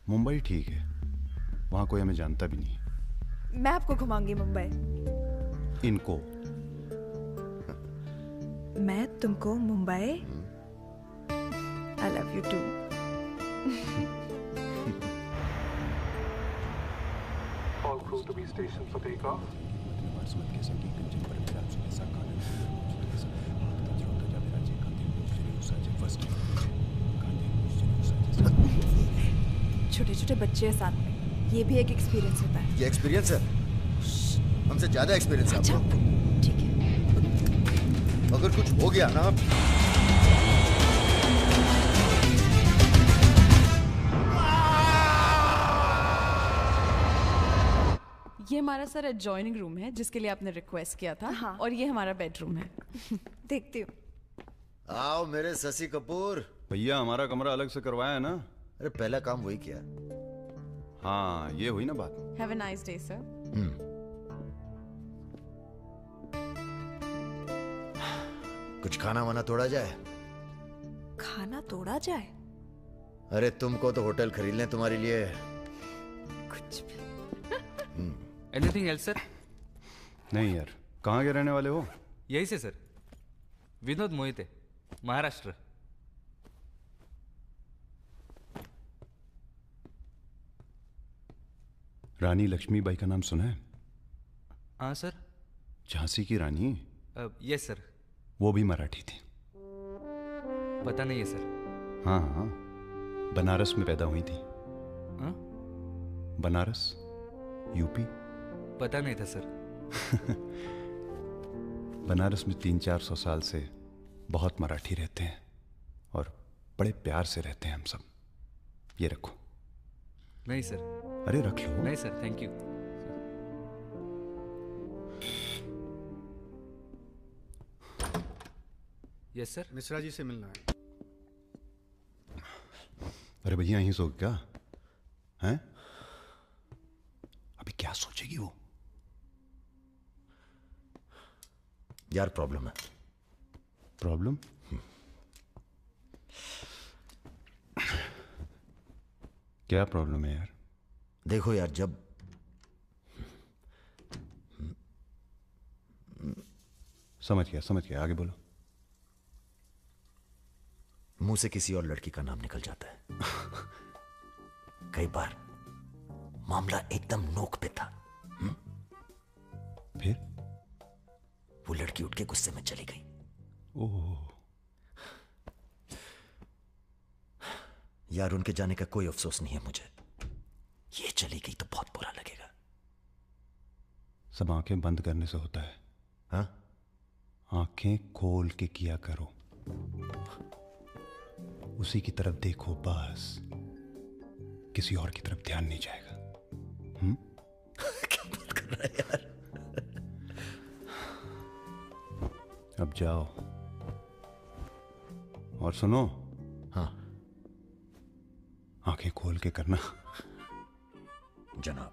मुंबई ठीक है, वहां कोई हमें जानता भी नहीं। मैं आपको घुमाऊंगी मुंबई। इनको? मैं तुमको Mumbai. I love you too. All crew to be stationed for takeoff. छोटे छोटे बच्चे हैं साथ में, ये भी एक एक्सपीरियंस होता है। ये एक्सपीरियंस है? हमसे ज्यादा एक्सपीरियंस है आपको। ठीक है। अगर कुछ हो गया ना, ये हमारा सर एडजॉइनिंग रूम है जिसके लिए आपने रिक्वेस्ट किया था। हाँ। और ये हमारा बेडरूम है। देखती हूँ। आओ मेरे शशि कपूर। भैया हमारा कमरा अलग से करवाया है ना? अरे पहला काम वही किया। हाँ, ये हुई ना बात। Have a nice day sir. कुछ खाना वाना तोड़ा जाए? खाना तोड़ा जाए? अरे तुमको तो होटल खरीद लें तुम्हारे लिए। कुछ भी। Anything else sir? नहीं यार, कहाँ के रहने वाले हो? यही से सर, विनोद मोहिते, महाराष्ट्र। रानी लक्ष्मीबाई का नाम सुना है? हाँ सर। झांसी की रानी? Yes sir. वो भी मराठी थी। पता नहीं है सर। हाँ हाँ, बनारस में पैदा हुई थी। हाँ? बनारस, यूपी। पता नहीं था सर। बनारस में 300-400 साल से बहुत मराठी रहते हैं और बड़े प्यार से रहते हैं हम सब। ये रखो। नहीं सर। अरे रख लो। नहीं sir, thank you. Yes sir. Mishra ji से मिलना है। अरे भैया यहीं सो क्या हैं? अभी क्या सोचेगी वो? यार प्रॉब्लम है। प्रॉब्लम? क्या प्रॉब्लम है यार? देखो यार, जब समझ गया, आगे बोलो। मुंह से किसी और लड़की का नाम निकल जाता है। कई बार मामला एकदम नोक पे था। फिर वो लड़की उठ के गुस्से में चली गई। ओह यार, उनके जाने का कोई अफसोस नहीं है मुझे। ये चली गई तो बहुत बुरा लगेगा। सब आंखें बंद करने से होता है। हाँ? आंखें खोल के किया करो, उसी की तरफ देखो बस, किसी और की तरफ ध्यान नहीं जाएगा। क्या बात कर रहा है यार? अब जाओ और सुनो। हाँ, आंखें खोल के करना। जनाब।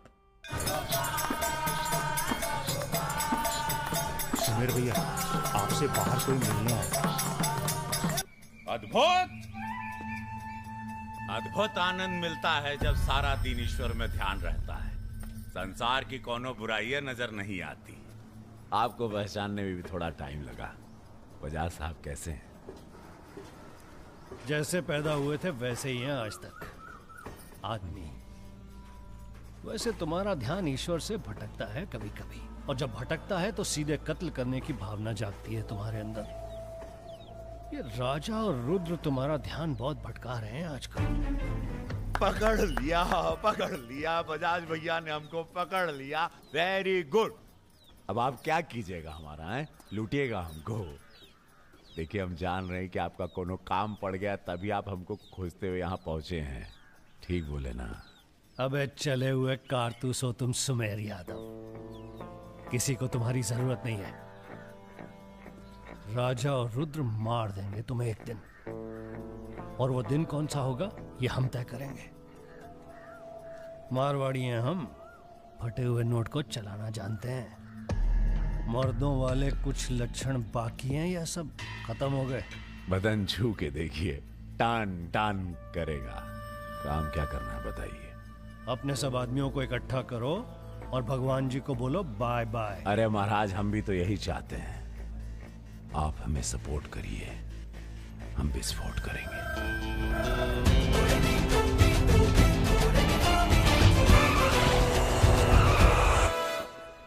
सुमेर भैया, आपसे बाहर कोई मिलने आया। अद्भुत आनंद मिलता है जब सारा दिन ईश्वर में ध्यान रहता है। संसार की कोनो बुराइयां नजर नहीं आती। आपको पहचानने में भी थोड़ा टाइम लगा। बजाज साहब कैसे हैं? जैसे पैदा हुए थे वैसे ही हैं आज तक। आदमी। वैसे तुम्हारा ध्यान ईश्वर से भटकता है कभी कभी, और जब भटकता है तो सीधे कत्ल करने की भावना जागती है तुम्हारे अंदर। ये राजा और रुद्र तुम्हारा ध्यान बहुत भटका रहे हैं आजकल। पकड़ लिया बजाज भैया ने हमको पकड़ लिया। Very good. अब आप क्या कीजिएगा हमारा है? लूटिएगा हमको? देखिए, हम जान रहे हैं कि आपका कोनो काम पड़ गया, तभी आप हमको खोजते हुए यहाँ पहुंचे हैं। ठीक बोले ना? अबे चले हुए कारतूस हो तुम सुमेर यादव। किसी को तुम्हारी जरूरत नहीं है। राजा और रुद्र मार देंगे तुम्हें एक दिन, और वो दिन कौन सा होगा ये हम तय करेंगे। मारवाड़ी हैं हम, फटे हुए नोट को चलाना जानते हैं। मर्दों वाले कुछ लक्षण बाकी हैं या सब खत्म हो गए? बदन छू के देखिए, टान टान करेगा। काम क्या करना है बताइए। अपने सब आदमियों को इकट्ठा करो और भगवान जी को बोलो बाय बाय। अरे महाराज, हम भी तो यही चाहते हैं। आप हमें सपोर्ट करिए, हम विस्फोट करेंगे।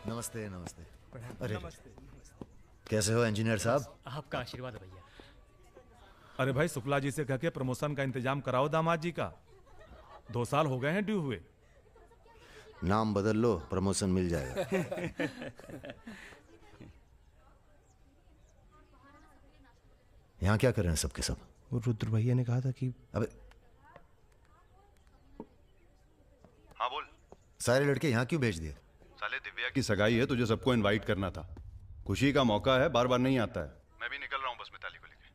नमस्ते नमस्ते। अरे कैसे हो इंजीनियर साहब? आपका आशीर्वाद है भैया। अरे भाई, शुक्ला जी से कह के प्रमोशन का इंतजाम कराओ दामाद जी का। 2 साल हो गए हैं ड्यू हुए। नाम बदल लो, प्रमोशन मिल जाएगा। यहाँ क्या कर रहे हैं सबके सब? वो रुद्र भैया ने कहा था कि अबे हाँ बोल। सारे लड़के यहाँ क्यों भेज दिए? साले दिव्या की सगाई है, तुझे सबको इनवाइट करना था। खुशी का मौका है, बार बार नहीं आता है। मैं भी निकल रहा हूँ बस मिताली को लेके।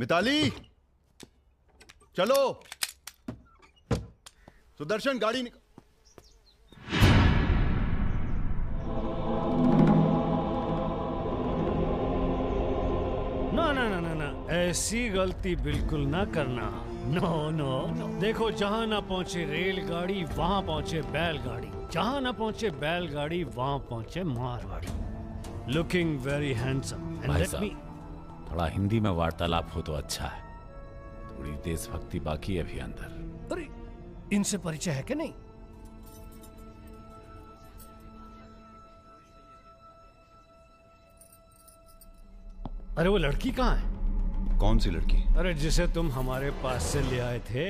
मिताली चलो। सुदर्शन गाड़ी निकल। ना ना ना ना ना, ऐसी गलती बिल्कुल ना करना। No no no. देखो, जहां ना पहुंचे रेलगाड़ी वहां पहुंचे बैलगाड़ी, जहां ना पहुंचे बैलगाड़ी वहां पहुंचे मारवाड़ी। Looking very handsome. भाई साहब, थोड़ा हिंदी में वार्तालाप हो तो अच्छा है। थोड़ी देशभक्ति बाकी है अभी अंदर। अरे, इनसे परिचय है कि नहीं? अरे वो लड़की कहाँ है? कौन सी लड़की? अरे जिसे तुम हमारे पास से ले आए थे,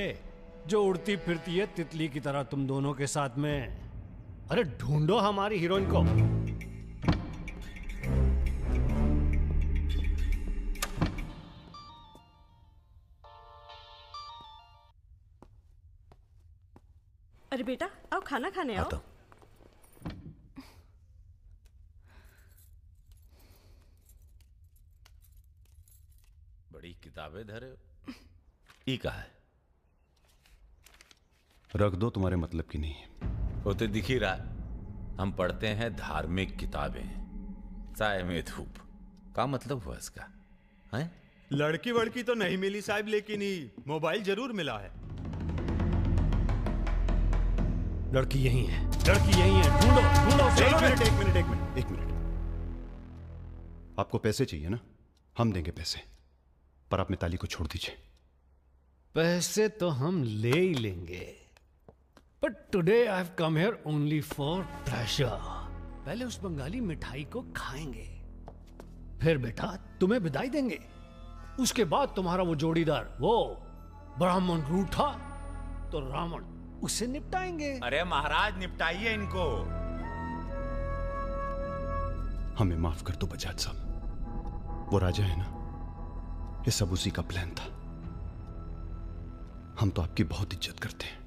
जो उड़ती फिरती है तितली की तरह तुम दोनों के साथ में। अरे ढूंढो हमारी हीरोइन को। अरे बेटा, आओ खाना खाने आओ। बड़ी किताबें धरे हो। ई कहा है? रख दो, तुम्हारे मतलब की नहीं है। वो तो दिख ही रहा है। हम पढ़ते हैं धार्मिक किताबें, चाय में धूप। क्या मतलब हुआ इसका? हैं? लड़की वड़की तो नहीं मिली साहब, लेकिन ही मोबाइल जरूर मिला है। लड़की यही है, लड़की यही है। ढूंढो ढूंढो। एक मिनट। आपको पैसे चाहिए ना? हम देंगे पैसे, पर आप मिताली को छोड़ दीजिए। पैसे तो हम ले ही लेंगे, but today I have come here only for pleasure. पहले उस बंगाली मिठाई को खाएंगे, फिर बेटा तुम्हें विदाई देंगे। उसके बाद तुम्हारा वो जोड़ीदार, वो ब्राह्मण रूठा तो रावण, उसे निपटाएंगे। अरे महाराज, निपटाइए इनको। हमें माफ कर दो बजाज साहब, वो राजा है ना, ये सब उसी का प्लान था। हम तो आपकी बहुत इज्जत करते हैं।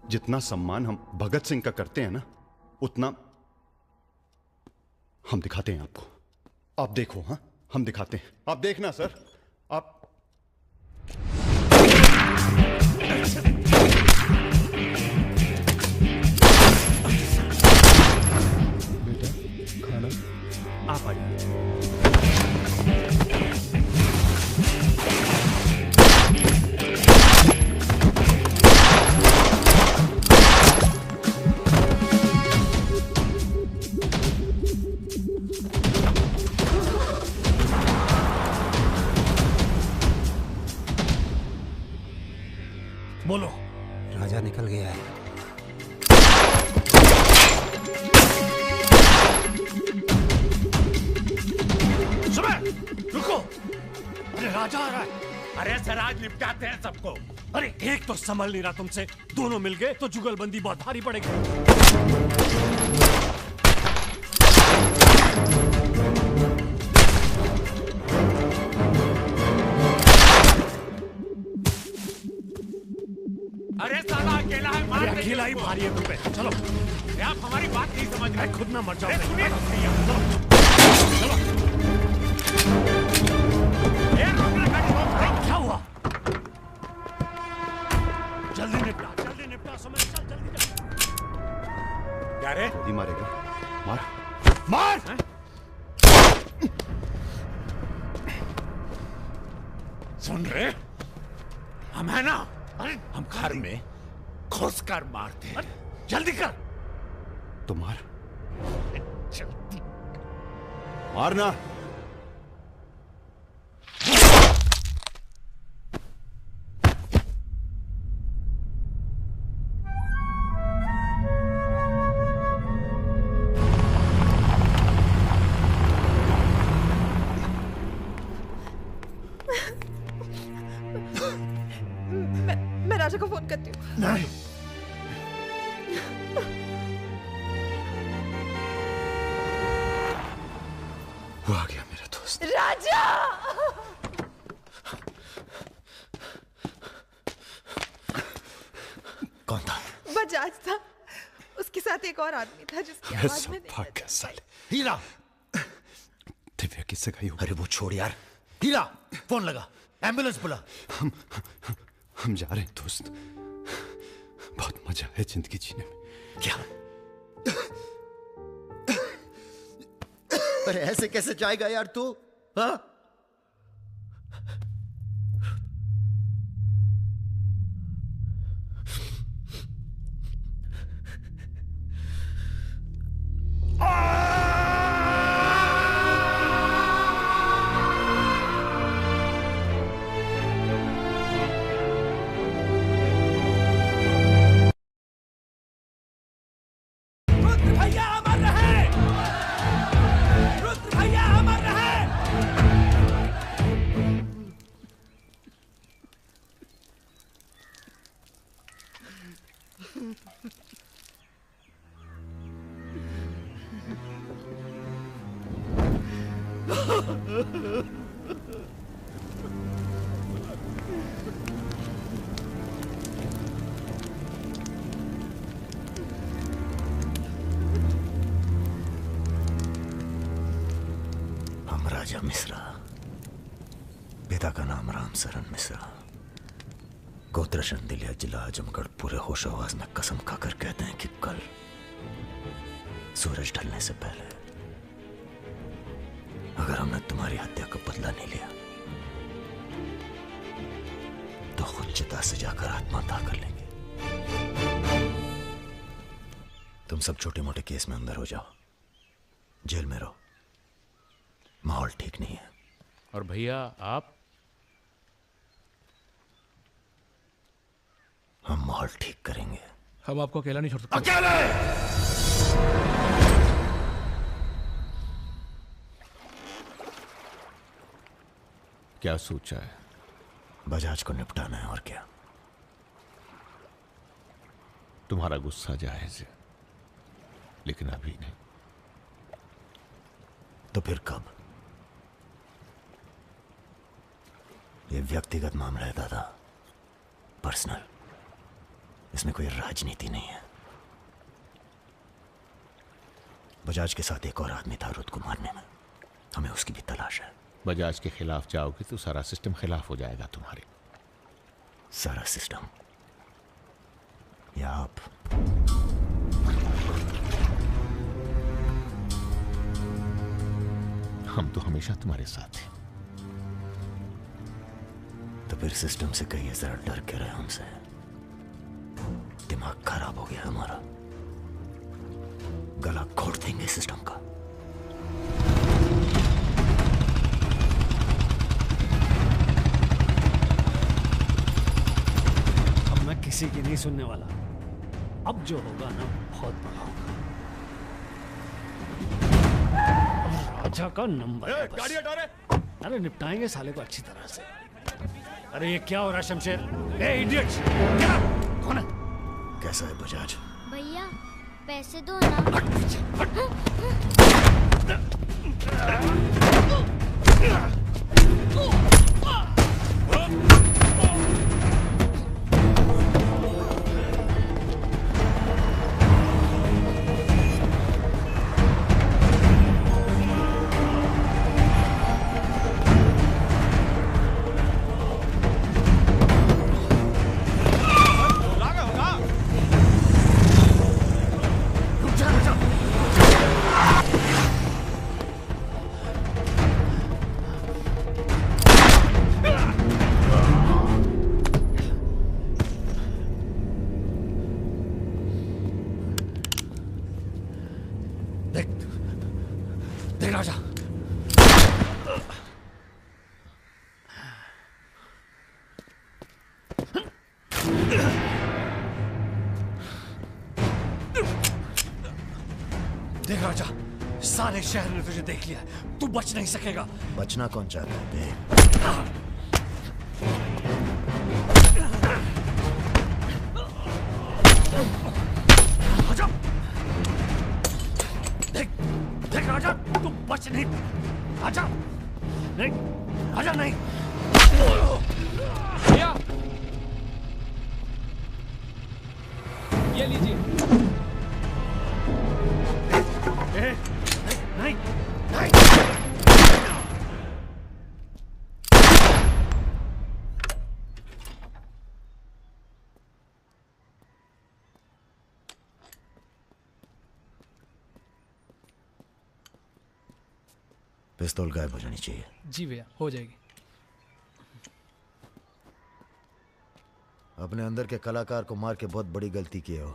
जितना सम्मान हम भगत सिंह का करते हैं ना, उतना हम दिखाते हैं आपको। आप देखो। हाँ, हम दिखाते हैं, आप देखना सर। आप बेटा खाना आप आइए। बोलो। राजा निकल गया है। सुबह रुको। अरे राजा आ रहा है। अरे सर, आज निपटाते हैं सबको। अरे एक तो संभल नहीं रहा तुमसे, दोनों मिल गए तो जुगलबंदी बहुत भारी पड़ेगी। अरे साला अकेला है, मार देंगे अकेला ही उसको। भारी है तुम पे। चलो, आप हमारी बात नहीं समझ रहे। खुद ना मर जाओ। सुनिए। क्या हुआ? जल्दी निपटा, समय चल, जल्दी क्या रे? ही मारेगा। मार मार। सुन रहे? हम है ना, हम घर में घुस कर मारते हैं। जल्दी कर। तो मार। जल्दी मारना। मैं राजा को फोन करती हूँ। नहीं। वो आ गया मेरा दोस्त। राजा! कौन था? बजाज था। उसके साथ एक और आदमी था जिसकी आवाज में भाग गया साले। हीरा। दिव्या किससे गई हो? अरे वो छोड़ यार। हीरा, फोन लगा, एम्बुलेंस बुला। हम जा रहे हैं दोस्त। बहुत मजा है जिंदगी जीने में। क्या? अरे ऐसे कैसे जाएगा यार तू? हाँ? भैया अमर रहे! रुद्र भैया अमर रहे! हम राजा मिश्रा, पिता का नाम राम सरन मिश्रा, गोत्र शंदिलिया, जिला आजमगढ़, पूरे होश आवाज में कसम खाकर कहते हैं कि कल सूरज ढलने से पहले अगर हमने तुम्हारी हत्या का बदला नहीं लिया तो खुद चिता से जाकर आत्महत्या कर लेंगे। तुम सब छोटे मोटे केस में अंदर हो जाओ, जेल में रहो, माहौल ठीक नहीं है। और भैया आप? हम माहौल ठीक करेंगे। हम आपको अकेला नहीं छोड़ सकते। अकेले! क्या सोचा है? बजाज को निपटाना है और क्या। तुम्हारा गुस्सा जायज है, लेकिन अभी नहीं। तो फिर कब? ये व्यक्तिगत मामला है दादा, पर्सनल। इसमें कोई राजनीति नहीं है। बजाज के साथ एक और आदमी था रुद को मारने में, हमें उसकी भी तलाश है। बजाज के खिलाफ जाओगे तो सारा सिस्टम खिलाफ हो जाएगा तुम्हारे। सारा सिस्टम या आप? हम तो हमेशा तुम्हारे साथ हैं। तो फिर सिस्टम से कहिए जरा डर के रहे हमसे। दिमाग खराब हो गया हमारा, गला घोट देंगे सिस्टम का। अब मैं किसी की नहीं सुनने वाला। अब जो होगा ना बहुत बड़ा होगा। राजा का नंबर है बस। गाड़ी हटा रे। अरे निपटाएंगे साले को अच्छी तरह से। अरे ये क्या हो रहा है शमशेर? ए इडियट्स! क्या? कौन है? कैसा है बजाज? भैया पैसे दो ना। रुक जा देख राजा, देख राजा, सारे शहर ने तुझे देख लिया, तू बच नहीं सकेगा। बचना कौन चाहता है बे? आजा, देख देख राजा, तू बच नहीं। आजा नहीं, आजा नहीं। भैया ये लीजिए। नहीं, नहीं। पिस्तौल गायब हो जानी चाहिए। जी भैया, हो जाएगी। अपने अंदर के कलाकार को मार के बहुत बड़ी गलती की हो,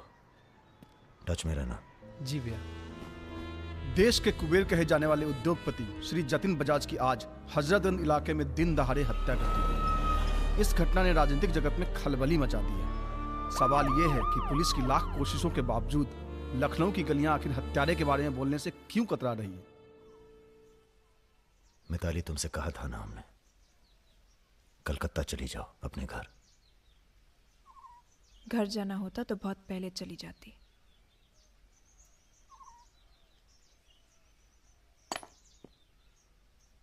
टच में रहना। जी भैया। देश के कुबेर कहे जाने वाले उद्योगपति श्री जतिन बजाज की आज हजरतगंज इलाके में दिन दहाड़े हत्या कर दी गई। इस घटना ने राजनीतिक जगत में खलबली मचा दी है। सवाल यह है कि पुलिस की लाख कोशिशों के बावजूद लखनऊ की गलियां आखिर हत्यारे के बारे में बोलने से क्यों कतरा रही है? मिताली, तुमसे कहा था ना हमने, कलकत्ता चली जाओ अपने घर। घर जाना होता तो बहुत पहले चली जाती।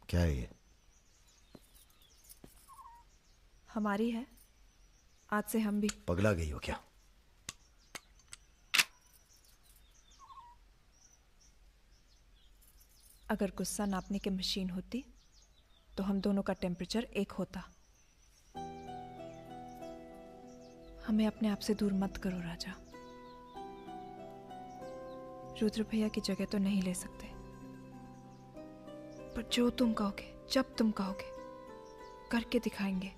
क्या है ये? हमारी है, आज से हम भी। पगला गई हो क्या? अगर गुस्सा नापने की मशीन होती तो हम दोनों का टेम्परेचर एक होता। हमें अपने आप से दूर मत करो राजा। रुद्र भैया की जगह तो नहीं ले सकते, पर जो तुम कहोगे, जब तुम कहोगे, करके दिखाएंगे।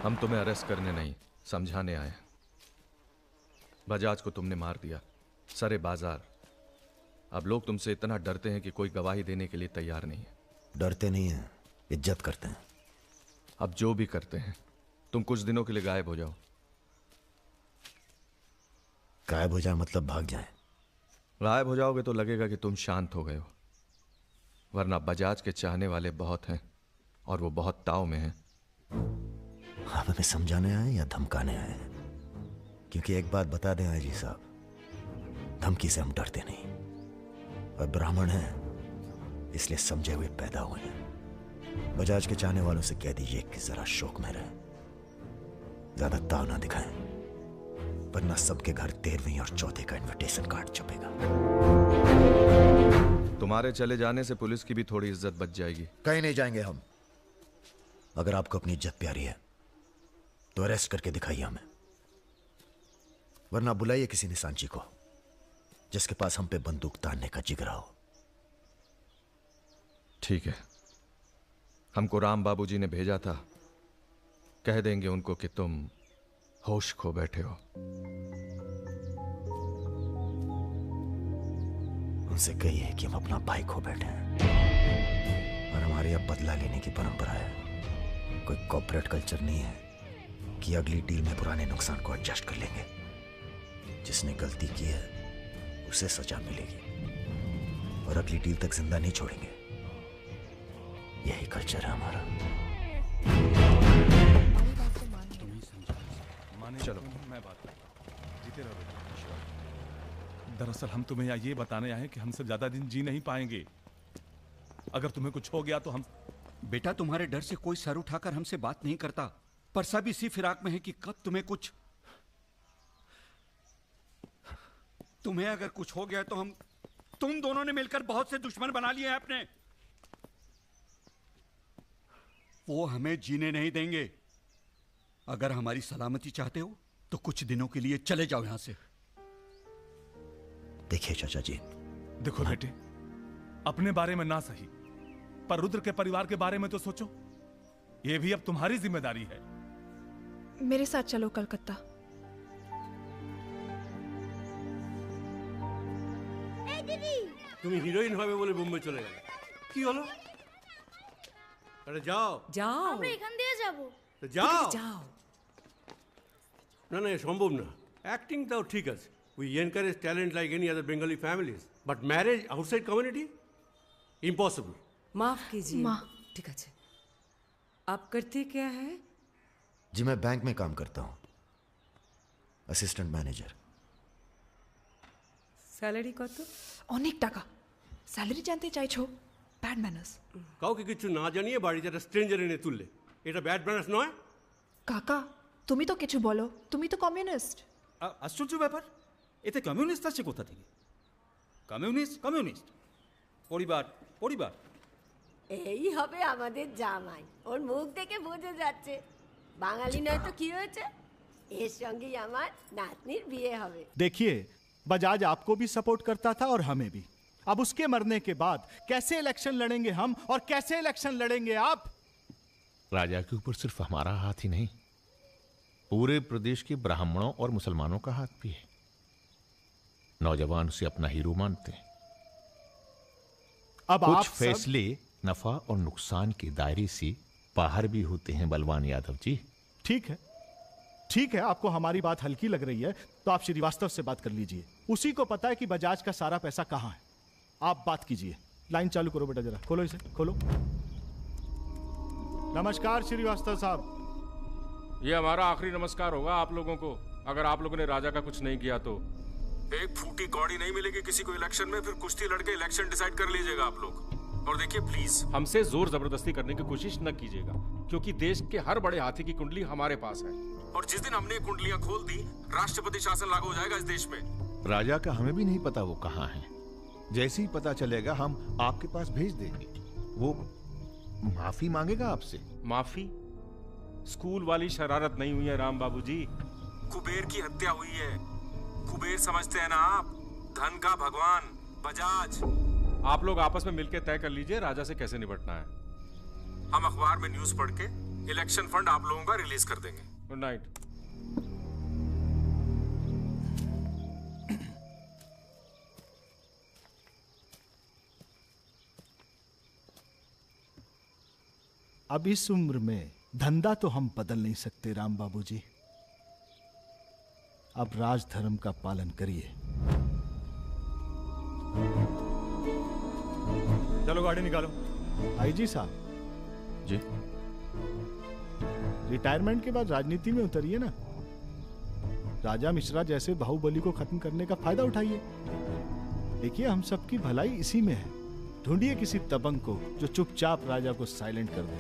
हम तुम्हें अरेस्ट करने नहीं, समझाने आए। बजाज को तुमने मार दिया, सरे बाजार। अब लोग तुमसे इतना डरते हैं कि कोई गवाही देने के लिए तैयार नहीं है। डरते नहीं हैं, इज्जत करते हैं। अब जो भी करते हैं, तुम कुछ दिनों के लिए गायब हो जाओ। गायब हो जाए मतलब भाग जाए? गायब हो जाओगे तो लगेगा कि तुम शांत हो गए हो, वरना बजाज के चाहने वाले बहुत हैं और वो बहुत ताव में हैं। आप हमें समझाने आए या धमकाने आए? क्योंकि एक बात बता दें आईजी साहब, धमकी से हम डरते नहीं, और ब्राह्मण हैं इसलिए समझे हुए पैदा हुए हैं। बजाज के चाहने वालों से कह दीजिए कि जरा शौक में रहे, ज्यादा ताव ना दिखाएं, वरना सबके घर 13वीं और 14 का इनविटेशन कार्ड छपेगा। तुम्हारे चले जाने से पुलिस की भी थोड़ी इज्जत बच जाएगी। कहीं नहीं जाएंगे हम। अगर आपको अपनी इज्जत प्यारी है तो अरेस्ट करके दिखाइए हमें, वरना बुलाइए किसी निशानची को जिसके पास हम पे बंदूक तानने का जिगरा हो। ठीक है, हमको राम बाबूजी ने भेजा था, कह देंगे उनको कि तुम होश खो बैठे हो। उनसे कहिए कि हम अपना भाई खो बैठे हैं और हमारे अब बदला लेने की परंपरा है। कोई कॉर्पोरेट कल्चर नहीं है कि अगली डील में पुराने नुकसान को एडजस्ट कर लेंगे। जिसने गलती की है उसे सजा मिलेगी और अगली डील तक जिंदा नहीं छोड़ेंगे। यही कल्चर है हमारा। चलो मैं बात जीते रहो। दरअसल हम तुम्हें यहाँ ये बताने आए हैं कि हमसे ज्यादा दिन जी नहीं पाएंगे। अगर तुम्हें कुछ हो गया तो हम। बेटा, तुम्हारे डर से कोई सर उठाकर हमसे बात नहीं करता, पर सब इसी फिराक में है कि कब तुम्हें अगर कुछ हो गया तो हम तुम दोनों ने मिलकर बहुत से दुश्मन बना लिए हैं अपने। वो हमें जीने नहीं देंगे। अगर हमारी सलामती चाहते हो तो कुछ दिनों के लिए चले जाओ यहां से। देखिए चाचा जी, देखो बेटे, अपने बारे में ना सही पर रुद्र के परिवार के बारे में तो सोचो। ये भी अब तुम्हारी जिम्मेदारी है। मेरे साथ चलो कलकत्ता। তুমি হিরোইন হবে বলে বোম্বে চলে গেলে, কি হলো? আরে যাও যাও, আমরা এখান দিয়ে যাব। তো যাও যাও। না না, সম্ভব না। অ্যাক্টিংটাও ঠিক আছে, we encourage talent like any other Bengali families, but marriage outside community impossible. माफ कीजिए। ठीक है, आप करते क्या है? जी मैं बैंक में काम करता हूँ, असिस्टेंट मैनेजर। স্যালারি কত? অনেক টাকা। স্যালারি জানতে চাইছো? Bad manners. কাউকে কিছু না জানিয়ে বাড়িতে একটা স্ট্রেঞ্জার এনে তুললে, এটা ব্যাড ম্যানার্স নয়? কাকা তুমি তো কিছু বলো, তুমি তো কমিউনিস্ট। আশ্চর্য ব্যাপার, এতে কমিউনিস্ট আসছে কোথা থেকে? কমিউনিস্ট কমিউনিস্ট, পরিবার পরিবার। এই হবে আমাদের জামাই, ওর মুখ দেখে বোঝা যাচ্ছে বাঙালি নয় তো কি হয়েছে, এর সঙ্গেই আমার নাতনির বিয়ে হবে। देखिए, बजाज आपको भी सपोर्ट करता था और हमें भी। अब उसके मरने के बाद कैसे इलेक्शन लड़ेंगे हम और कैसे इलेक्शन लड़ेंगे आप? राजा के ऊपर सिर्फ हमारा हाथ ही नहीं, पूरे प्रदेश के ब्राह्मणों और मुसलमानों का हाथ भी है। नौजवान उसे अपना हीरो मानते हैं। अब कुछ आप फैसले नफा और नुकसान के दायरे से बाहर भी होते हैं बलवान यादव जी। ठीक है, ठीक है, आपको हमारी बात हल्की लग रही है तो आप श्रीवास्तव से बात कर लीजिए। उसी को पता है कि बजाज का सारा पैसा कहाँ है। आप बात कीजिए। लाइन चालू करो बेटा, जरा खोलो इसे, खोलो। नमस्कार श्रीवास्तव साहब। ये हमारा आखिरी नमस्कार होगा आप लोगों को, अगर आप लोगों ने राजा का कुछ नहीं किया तो। एक फूटी कौड़ी नहीं मिलेगी किसी को इलेक्शन में, फिर कुश्ती लड़के इलेक्शन डिसाइड कर लीजिएगा आप लोग। और देखिए प्लीज हमसे जोर जबरदस्ती करने की कोशिश न कीजिएगा, क्योंकि देश के हर बड़े हाथी की कुंडली हमारे पास है, और जिस दिन हमने कुंडलियां खोल दी, राष्ट्रपति शासन लागू हो जाएगा इस देश में। राजा का हमें भी नहीं पता वो कहाँ है। जैसे ही पता चलेगा हम आपके पास भेज देंगे। वो माफी मांगेगा आपसे। माफी? स्कूल वाली शरारत नहीं हुई है राम बाबूजी, कुबेर की हत्या हुई है। कुबेर समझते हैं ना आप, धन का भगवान बजाज। आप लोग आपस में मिलकर तय कर लीजिए राजा से कैसे निपटना है। हम अखबार में न्यूज पढ़ के इलेक्शन फंड आप लोगों का रिलीज कर देंगे। Good night. अब इस उम्र में धंधा तो हम बदल नहीं सकते राम बाबूजी। अब राजधर्म का पालन करिए। चलो गाड़ी निकालो। आईजी साहब जी, रिटायरमेंट के बाद राजनीति में उतरिए ना। राजा मिश्रा जैसे बाहुबली को खत्म करने का फायदा उठाइए। देखिए हम सबकी भलाई इसी में है। ढूंढिए किसी दबंग को जो चुपचाप राजा को साइलेंट कर दे।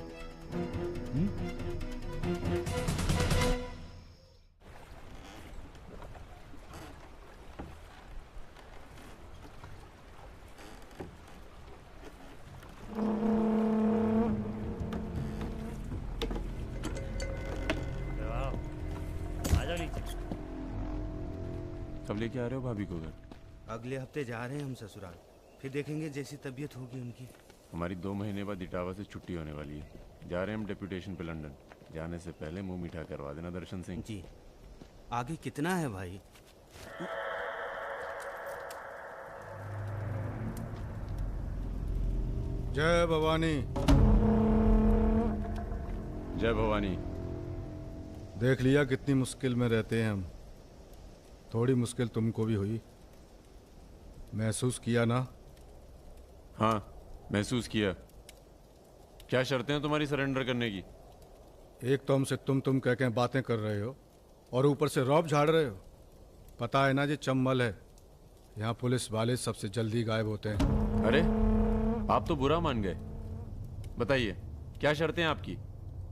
कब लेके आ रहे हो भाभी को घर? अगले हफ्ते जा रहे हैं हम ससुराल, फिर देखेंगे जैसी तबीयत होगी उनकी। हमारी 2 महीने बाद इटावा से छुट्टी होने वाली है। जा रहे हैं हम डेप्यूटेशन पे लंदन। जाने से पहले मुंह मीठा करवा देना दर्शन सिंह जी। आगे कितना है भाई? जय भवानी। जय भवानी। देख लिया कितनी मुश्किल में रहते हैं हम। थोड़ी मुश्किल तुमको भी हुई, महसूस किया ना? हाँ महसूस किया। क्या शर्तें हैं तुम्हारी सरेंडर करने की? एक तो हमसे तुम कह के बातें कर रहे हो और ऊपर से रौब झाड़ रहे हो। पता है ना ये चंबल है, यहाँ पुलिस वाले सबसे जल्दी गायब होते हैं। अरे आप तो बुरा मान गए। बताइए क्या शर्तें हैं आपकी?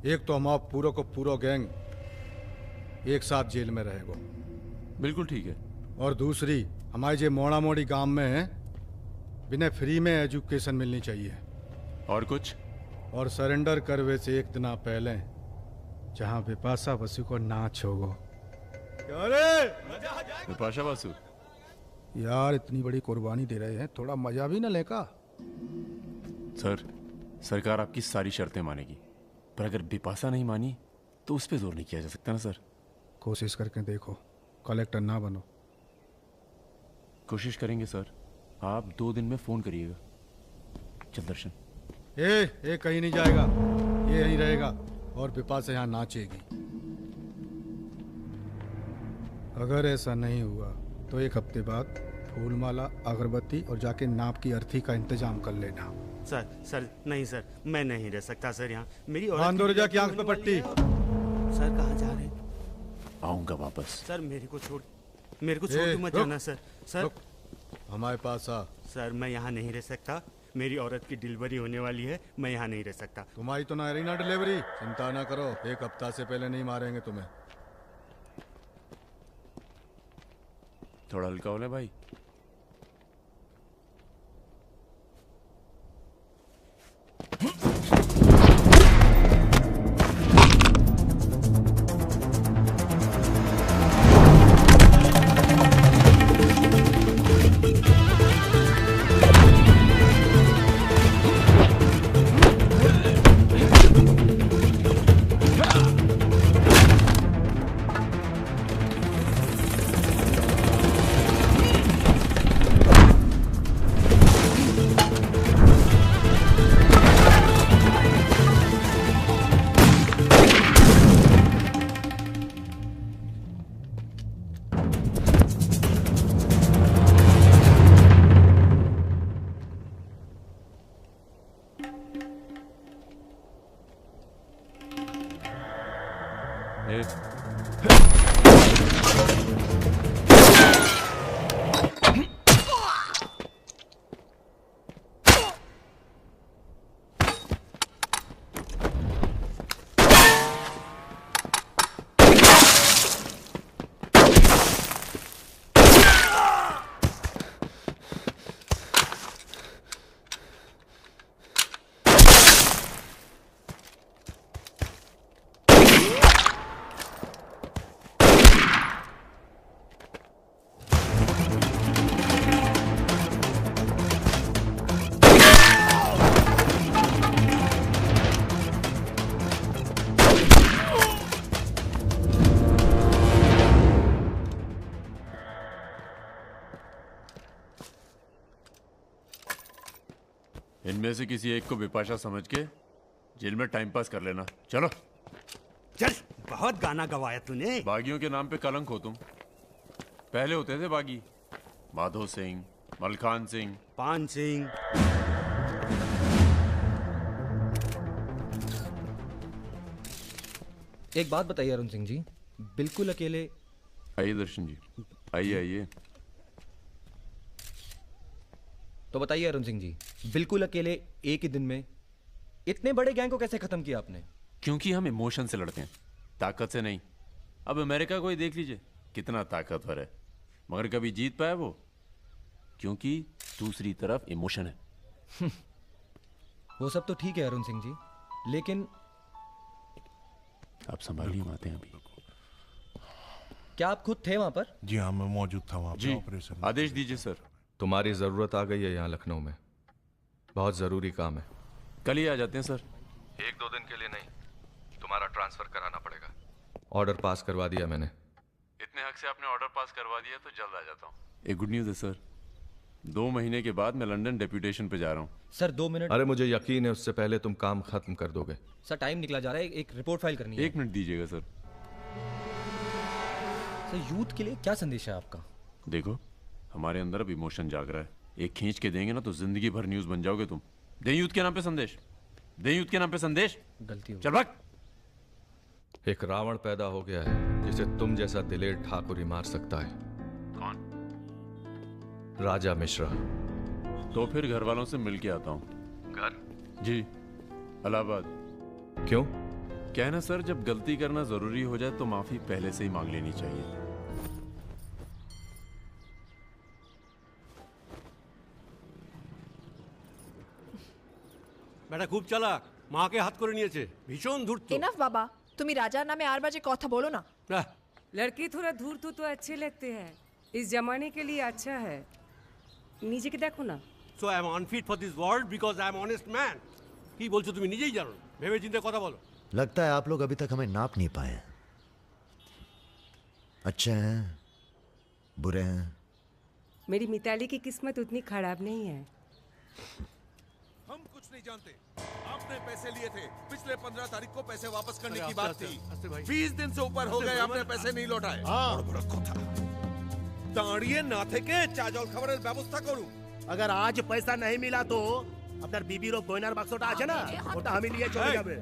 एक तो हम आप पूरा को पूरा गैंग एक साथ जेल में रहेगो। बिल्कुल ठीक है। और दूसरी हमारे जो मोड़ा मोड़ी गांव में है, बिना फ्री में एजुकेशन मिलनी चाहिए। और कुछ? और सरेंडर करवे से एक दिन पहले जहाँ विपाशा बसु को नाच होगो। विपाशा बसु यार इतनी बड़ी कुर्बानी दे रहे हैं, थोड़ा मजा भी ना लेगा? सर सरकार आपकी सारी शर्तें मानेगी, पर अगर बिपाशा नहीं मानी तो उस पर जोर नहीं किया जा सकता ना सर। कोशिश करके देखो, कलेक्टर ना बनो। कोशिश करेंगे सर, आप 2 दिन में फोन करिएगा। चल दर्शन। ए कहीं नहीं जाएगा, ये यहीं रहेगा और बिपाशा यहाँ नाचेगी। अगर ऐसा नहीं हुआ तो 1 हफ्ते बाद फूलमाला, अगरबत्ती और जाके नाप की अर्थी का इंतजाम कर लेना। सर नहीं सर, मैं नहीं रह सकता सर यहाँ। मेरी बांदोरजा की आंख पे पट्टी। सर कहाँ जा रहे हैं? आऊंगा वापस। सर मेरे को छोड़ के मत जाना सर। सर हमारे पास आ। सर मैं यहाँ नहीं रह सकता, मेरी औरत की डिलीवरी होने वाली है, मैं यहाँ नहीं रह सकता। तुम्हारी तो ना रही ना डिलीवरी, चिंता ना करो, 1 हफ्ता से पहले नहीं मारेंगे तुम्हें। थोड़ा हल्का हो ले भाई। इनमें से किसी एक को बिपाशा समझ के जेल में टाइम पास कर लेना। चलो चल। बहुत गाना गवाया तूने। बागियों के नाम पे कलंक हो तुम। पहले होते थे बागी, माधो सिंह, मलखान सिंह, पान सिंह। एक बात बताइए अरुण सिंह जी, बिल्कुल अकेले। आइए दर्शन जी, आइए आइए। तो बताइए अरुण सिंह जी, बिल्कुल अकेले एक ही दिन में इतने बड़े गैंग को कैसे खत्म किया आपने? क्योंकि हम इमोशन से लड़ते हैं, ताकत से नहीं। अब अमेरिका को ही देख लीजिए, कितना ताकतवर है, मगर कभी जीत पाया वो? क्योंकि दूसरी तरफ इमोशन है। वो सब तो ठीक है अरुण सिंह जी, लेकिन आप संभालिए, हम आते हैं अभी। क्या आप खुद थे वहां पर? जी हाँ, मैं मौजूद था वहां जी, पर ऑपरेशन। आदेश दीजिए सर। तुम्हारी जरूरत आ गई है यहाँ लखनऊ में, बहुत जरूरी काम है। कल ही आ जाते हैं सर। 1-2 दिन के लिए नहीं, तुम्हारा ट्रांसफर कराना पड़ेगा। ऑर्डर पास करवा दिया मैंने। इतने हक से आपने ऑर्डर पास करवा दिया तो जल्द आ जाता हूँ। एक गुड न्यूज़ है सर, 2 महीने के बाद मैं लंदन डेप्यूटेशन पे जा रहा हूँ। Sir 2 minute. अरे मुझे यकीन है उससे पहले तुम काम खत्म कर दोगे। सर टाइम निकला जा रहा है, एक रिपोर्ट फाइल करनी है। 1 मिनट दीजिएगा सर। सर यूथ के लिए क्या संदेश है आपका? देखो, हमारे अंदर अब इमोशन जाग रहा है, एक खींच के देंगे ना तो जिंदगी भर न्यूज बन जाओगे तुम। दे यूथ के नाम पे संदेश, दे यूथ के नाम पे संदेश। गलती हो चल भाग। एक रावण पैदा हो गया है जिसे तुम जैसा दिलेर ठाकुर ही मार सकता है। कौन? राजा मिश्रा। तो फिर घर वालों से मिल के आता हूँ। घर? जी, इलाहाबाद। क्यों? क्या है ना सर, जब गलती करना जरूरी हो जाए तो माफी पहले से ही मांग लेनी चाहिए। বেটা খুব চালাক, মাকে হাত করে নিয়েছে, ভীষণ ধূর্ত। এনাফ বাবা, তুমি রাজার নামে আর বাজে কথা বলো না। लड़के थोड़ा धूर्त तो अच्छे लगते हैं, इस जमाने के लिए अच्छा है। नीचे के देखो ना। So I am unfit for this world because I am honest man. কি বলছো তুমি নিজেই জানো না, ভেবে চিন্তে কথা বলো। लगता है आप लोग अभी तक हमें नाप नहीं पाए हैं। अच्छे हैं, बुरे हैं। मेरी मिताली की किस्मत उतनी खराब नहीं है। हम कुछ नहीं जानते। आपने पैसे लिए थे, पिछले 15 तारीख को पैसे वापस करने अरे की बात आस्ते, थी। आस्ते भाई। 20 दिन से ऊपर हो आस्ते गए, भाई, आपने मैं- पैसे नहीं लौटाए। हाँ। বড় বড় কথা। দাঁড়িয়ে না থেকে চা জল খাবারের ব্যবস্থা করুন। अगर आज पैसा नहीं मिला तो আপনার বিবির গয়নার বাক্সটা আছে না, ওটা আমি নিয়ে চলে যাবে।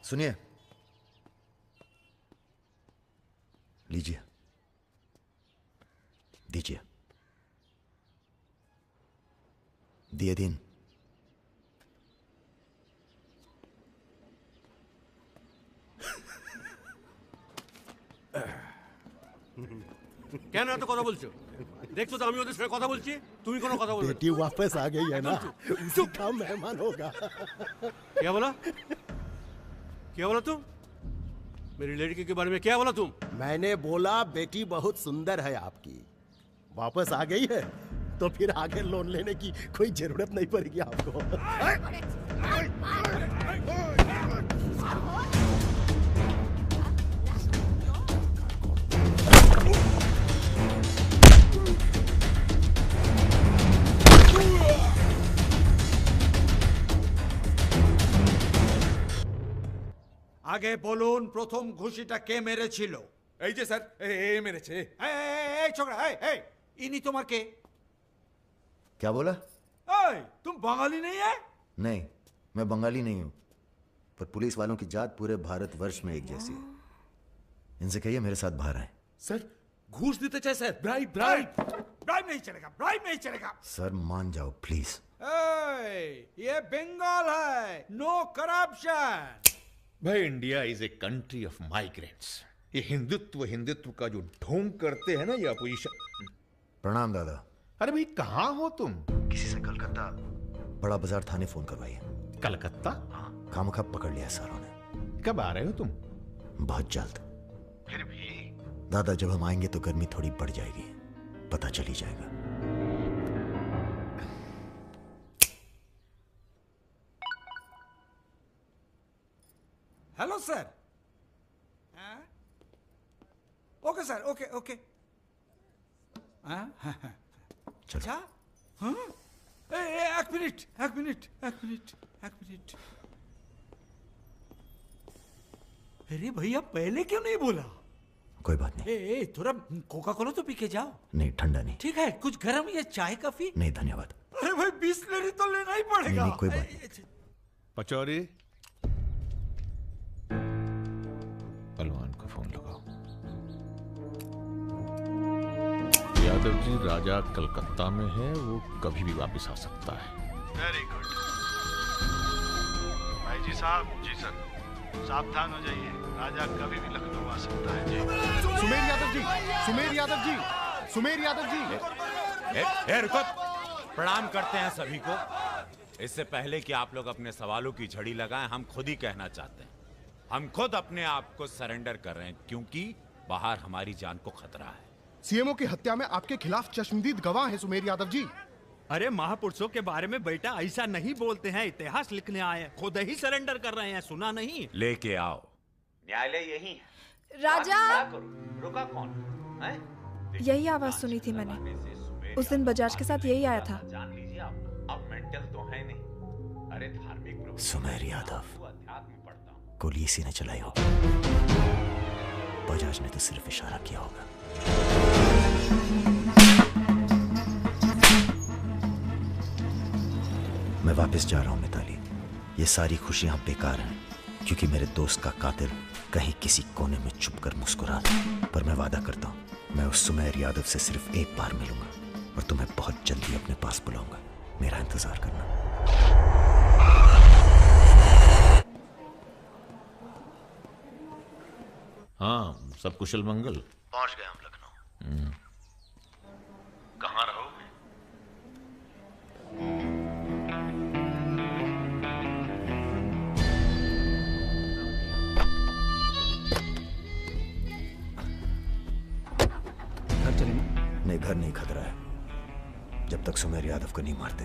सुनिए, लीजिए, दीजिए, दिए दिन। কেন এত কথা বলছো? দেখছো তো আমি ওদের সঙ্গে কথা বলছি, তুমি কোনো কথা বলবে না। बेटी वापस आ गई है ना, उसी का मेहमान होगा। क्या बोला? क्या बोला तुम? मेरी लड़की के बारे में क्या बोला तुम? मैंने बोला बेटी बहुत सुंदर है आपकी, वापस आ गई है तो फिर आगे लोन लेने की कोई जरूरत नहीं पड़ेगी आपको। আগে বলুন প্রথম ঘুষিটা কে মেরেছিল? এই যে স্যার, এ মেরেছে। এই ছোকরা, এই ইনি তোমার কে? क्या बोला? এই तुम बंगाली नहीं है? नहीं, मैं बंगाली नहीं हूं, पर पुलिस वालों की जात पूरे भारतवर्ष में एक जैसी है। इनसे कहिए मेरे साथ बाहर आए। सर घूस देते चाहे सर, ब्राइब ब्राइब ब्राइब नहीं चलेगा, ब्राइब नहीं चलेगा। सर मान जाओ प्लीज। ये बंगाल है, नो करप्शन। भाई India is a country of migrants. ये हिंदुत्व का जो ढोंग करते हैं ना ये अपोजिशन। प्रणाम दादा। अरे भाई कहाँ हो तुम? किसी से कलकत्ता बड़ा बाजार थाने फोन करवाइए। कलकत्ता? हाँ, खामखा पकड़ लिया सारों ने। कब आ रहे हो तुम? बहुत जल्द। फिर भी दादा जब हम आएंगे तो गर्मी थोड़ी बढ़ जाएगी, पता चल ही जाएगा। Hello sir. Okay sir, okay okay. अच्छा हाँ, एक मिनट एक मिनट एक मिनट एक मिनट। अरे भैया पहले क्यों नहीं बोला? कोई बात नहीं। थोड़ा कोका कोला तो पी के जाओ। नहीं, ठंडा नहीं। ठीक है, कुछ गर्म या चाय कॉफी? नहीं धन्यवाद। अरे भाई बिस्लरी तो लेना ही पड़ेगा। नहीं, कोई बात नहीं। पचौरी, पहलवान को फोन लगाओ। यादव जी राजा कलकत्ता में है, वो कभी भी वापस आ सकता है। वेरी गुड भाई जी साहब। जी सर, सावधान हो जाइए, राजा कभी भी लखनऊ आ सकता है। जी सुमेर यादव जी, सुमेर यादव जी, सुमेर यादव जी। रुको, प्रणाम करते हैं सभी को। इससे पहले कि आप लोग अपने सवालों की झड़ी लगाएं, हम खुद ही कहना चाहते हैं, हम खुद अपने आप को सरेंडर कर रहे हैं, क्योंकि बाहर हमारी जान को खतरा है। सीएमओ की हत्या में आपके खिलाफ चश्मदीद गवाह हैं सुमेर यादव जी। अरे महापुरुषों के बारे में बेटा ऐसा नहीं बोलते हैं, इतिहास लिखने आए हैं, खुद ही सरेंडर कर रहे हैं, सुना नहीं? लेके आओ, न्यायालय यही है। राजा, रुका कौन है? यही आवाज सुनी थी मैंने। उस दिन बजाज के साथ यही आया था। जान लीजिए आप, अब मेंटल तो है नहीं। अरे धार्मिक सुमेर यादव अध्यात्म पढ़ता हूँ। गोली इसी ने चलाई होगी, बजाज ने तो सिर्फ इशारा किया होगा। मैं वापस जा रहा हूं मिताली। ये सारी खुशियां बेकार हैं, क्योंकि मेरे दोस्त का कातिल कहीं किसी कोने में छुपकर मुस्कुरा था। पर मैं वादा करता हूं, मैं उस सुमेर यादव से सिर्फ एक बार मिलूंगा और तुम्हें बहुत जल्दी अपने पास बुलाऊंगा। मेरा इंतजार करना। हाँ, सब कुशल मंगल? पहुंच गए हम लखनऊ। कहाँ रहोगे? घर चलेंगे? नहीं, घर नहीं खतरा है। जब तक सुमेर यादव को नहीं मारते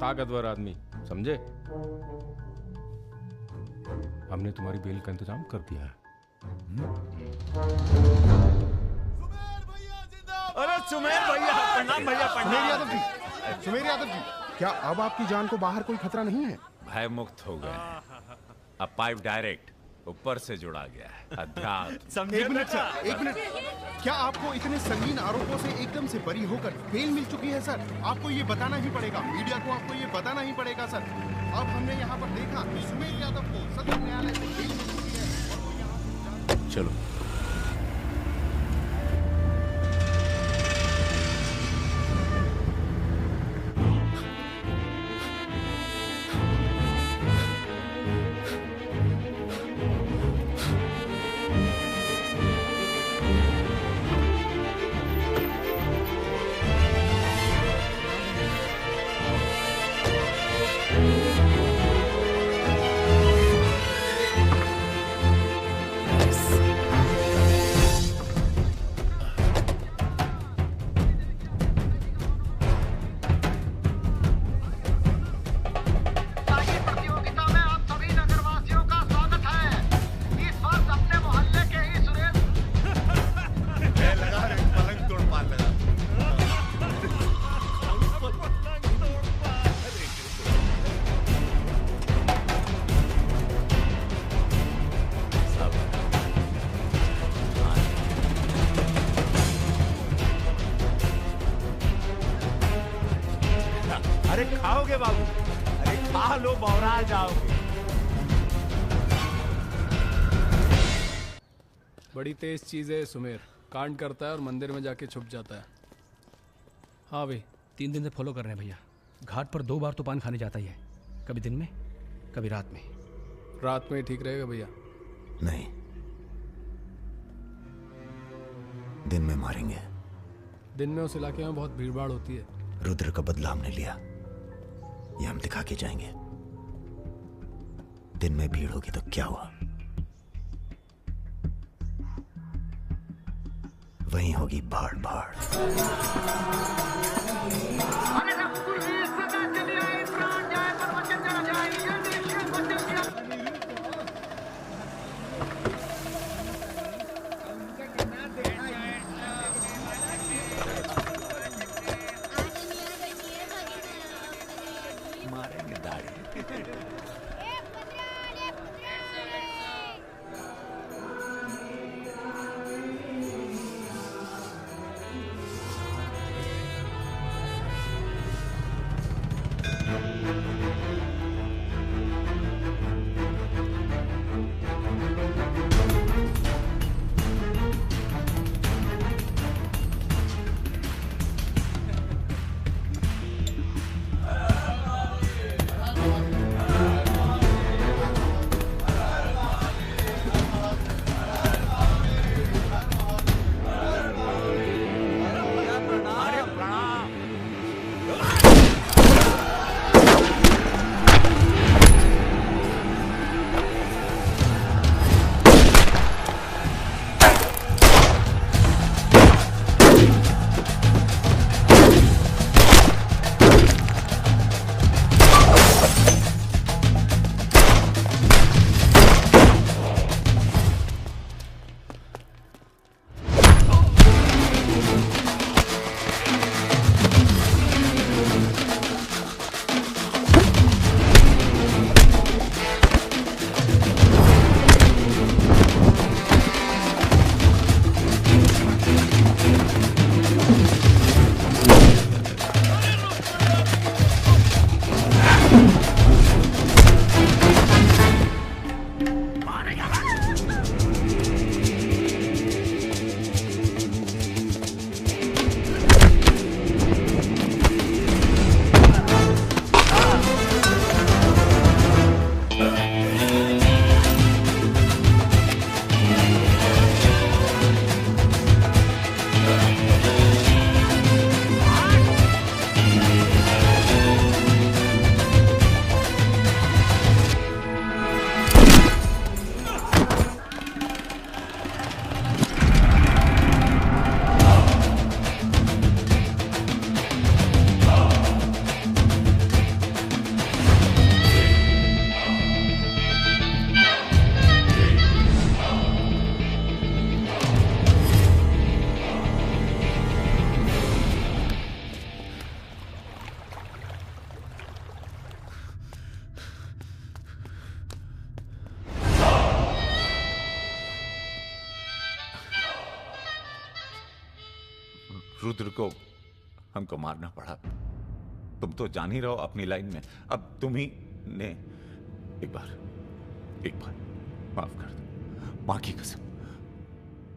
ताकतवर आदमी, समझे? हमने तुम्हारी बेल का इंतजाम कर दिया है। अरे सुमेर भैया, प्रणाम भैया, सुमेर यादव जी, सुमेर यादव जी, क्या अब आपकी जान को बाहर कोई खतरा नहीं है? भय मुक्त हो गए। अब पाइप डायरेक्ट ऊपर से जुड़ा गया है। अध्यात्म। एक मिनट सर, एक मिनट। क्या आपको इतने संगीन आरोपों से एकदम से बरी होकर बेल मिल चुकी है सर? आपको ये बताना ही पड़ेगा, मीडिया को आपको ये बताना ही पड़ेगा सर। अब हमने यहाँ पर देखा कि सुमेर यादव को सदर न्यायालय से बेल मिल चुकी है और वो यहाँ चलो। अरे खाओगे बाबू, अरे खा लो, बौरा जाओगे। बड़ी तेज चीज है सुमेर, कांड करता है और मंदिर में जाके छुप जाता है। हाँ भाई, 3 दिन से फॉलो कर रहे हैं भैया। घाट पर 2 बार तो पान खाने जाता ही है, कभी दिन में कभी रात में। रात में ही ठीक रहेगा भैया। नहीं, दिन में मारेंगे। दिन में उस इलाके में बहुत भीड़ भाड़ होती है। रुद्र का बदला हमने लिया, ये हम दिखा के जाएंगे। दिन में भीड़ होगी तो क्या हुआ, वहीं होगी भाड़ भाड़। मारेंगे दाढ़ी। रुद्र को हमको मारना पड़ा। तुम तो जान ही रहो अपनी लाइन में। अब तुम ही ने एक बार माफ कर दो, मां की कसम,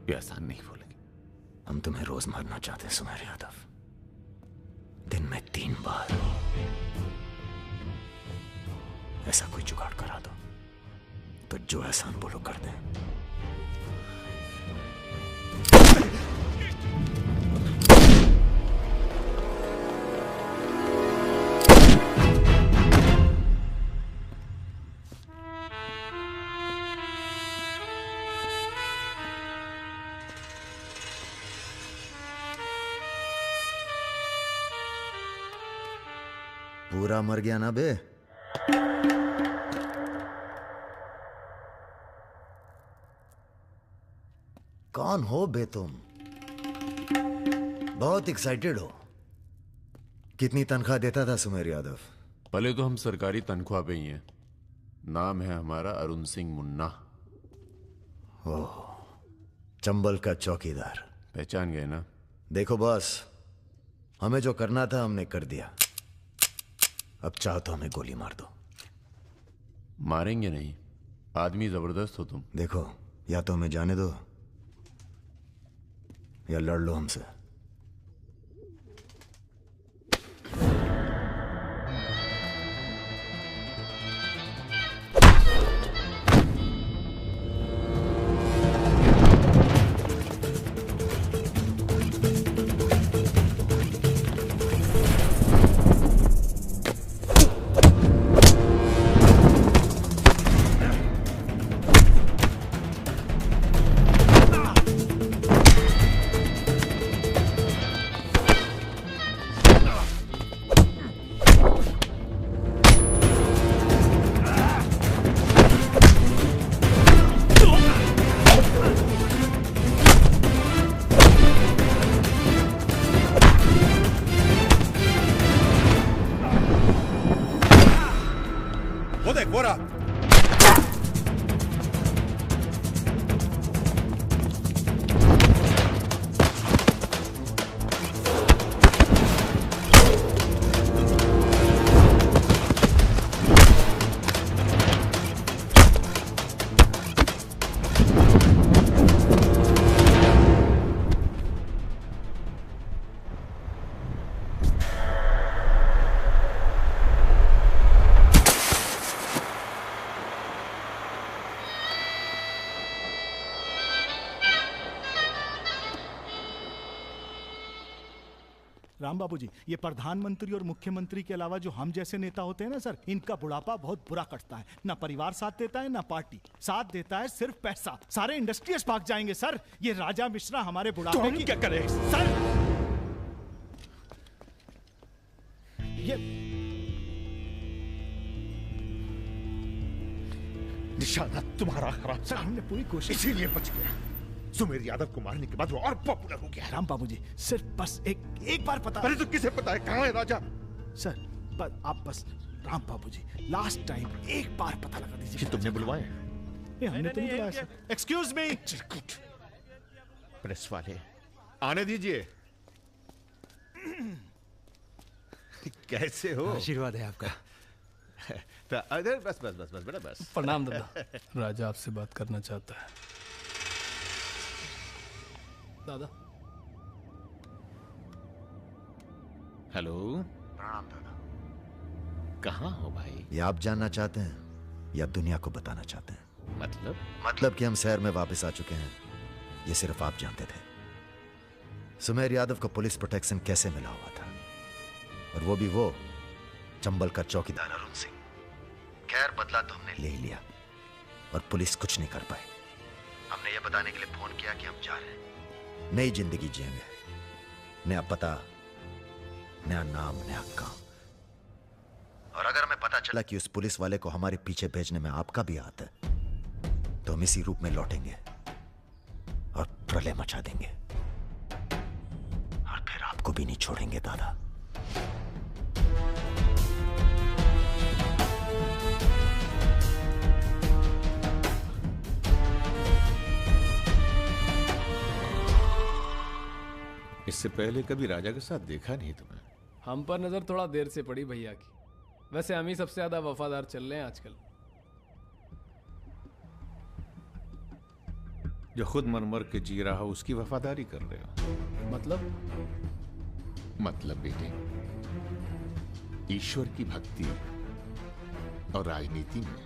ये आसान नहीं भूलेंगे। हम तुम्हें रोज मारना चाहते हैं सुमेर यादव, दिन में 3 बार। ऐसा कोई जुगाड़ करा दो तो जो एहसान बोलो कर दें। पूरा मर गया ना बे? कौन हो बे तुम? बहुत एक्साइटेड हो। कितनी तनख्वाह देता था सुमेर यादव? पहले तो हम सरकारी तनख्वाह पे ही हैं। नाम है हमारा अरुण सिंह मुन्ना। ओह, चंबल का चौकीदार। पहचान गए ना? देखो बॉस, हमें जो करना था हमने कर दिया। अब चाहो तो हमें गोली मार दो। मारेंगे नहीं, आदमी जबरदस्त हो तुम। देखो, या तो हमें जाने दो या लड़ लो हमसे। राम बाबू जी, ये प्रधानमंत्री और मुख्यमंत्री के अलावा जो हम जैसे नेता होते हैं ना सर, इनका बुढ़ापा बहुत बुरा कटता है। ना परिवार साथ देता है, ना पार्टी साथ देता है, सिर्फ पैसा। सारे इंडस्ट्रीज भाग जाएंगे सर। ये राजा मिश्रा हमारे बुढ़ापे की क्या करे सर? ये निशाना तुम्हारा खराब सर, हमने पूरी कोशिश, इसीलिए बच गया। सुमेर यादव को मारने के बाद वो और पॉपुलर हो गया। राम बाबू जी, सिर्फ बस एक बार पता। अरे तो किसे पता है कहाँ है राजा? सर आप बस, राम बाबू जी, लास्ट टाइम एक बार पता लगा दीजिए। तुमने बुलवाए? हमने तो नहीं बुलाया सर। Excuse me. प्रेस वाले आने दीजिए। कैसे हो? आशीर्वाद है आपका। तो अरे बस बस बस बस बेटा बस। प्रणाम दादा। राजा आपसे बात करना चाहता है। दादा। हेलो। प्रणाम दादा। कहाँ हो भाई? ये आप जानना चाहते हैं या दुनिया को बताना चाहते हैं? मतलब कि हम शहर में वापस आ चुके हैं, ये सिर्फ आप जानते थे। सुमेर यादव को पुलिस प्रोटेक्शन कैसे मिला हुआ था, और वो भी वो चंबल का चौकीदार अरुण सिंह। खैर, बदला तो हमने ले ही लिया और पुलिस कुछ नहीं कर पाई। हमने ये बताने के लिए फोन किया कि हम जा रहे हैं, नई जिंदगी जिएंगे, नया पता, नया नाम, नया काम। और अगर हमें पता चला कि उस पुलिस वाले को हमारे पीछे भेजने में आपका भी हाथ है, तो हम इसी रूप में लौटेंगे और प्रलय मचा देंगे, और फिर आपको भी नहीं छोड़ेंगे दादा। इससे पहले कभी राजा के साथ देखा नहीं तुम्हें। हम पर नजर थोड़ा देर से पड़ी भैया की। वैसे हम ही सबसे ज्यादा वफादार चल रहे हैं आजकल। जो खुद मर मर के जी रहा हो उसकी वफादारी कर रहे हो। मतलब बेटे, ईश्वर की भक्ति और राजनीति में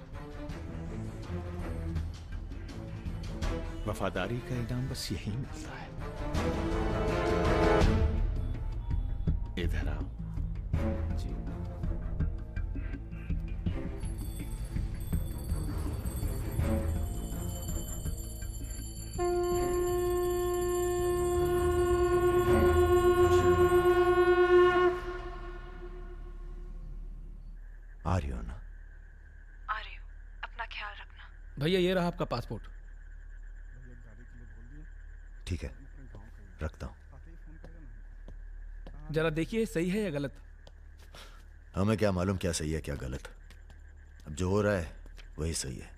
वफादारी का इनाम बस यही मिलता है। इधर आओ। जी। आ रही हो ना? आ रही हूँ, अपना ख्याल रखना। भैया ये रहा आपका पासपोर्ट। ठीक है, रखता हूं। जरा देखिए सही है या गलत। हमें क्या मालूम क्या सही है क्या गलत। अब जो हो रहा है वही सही है।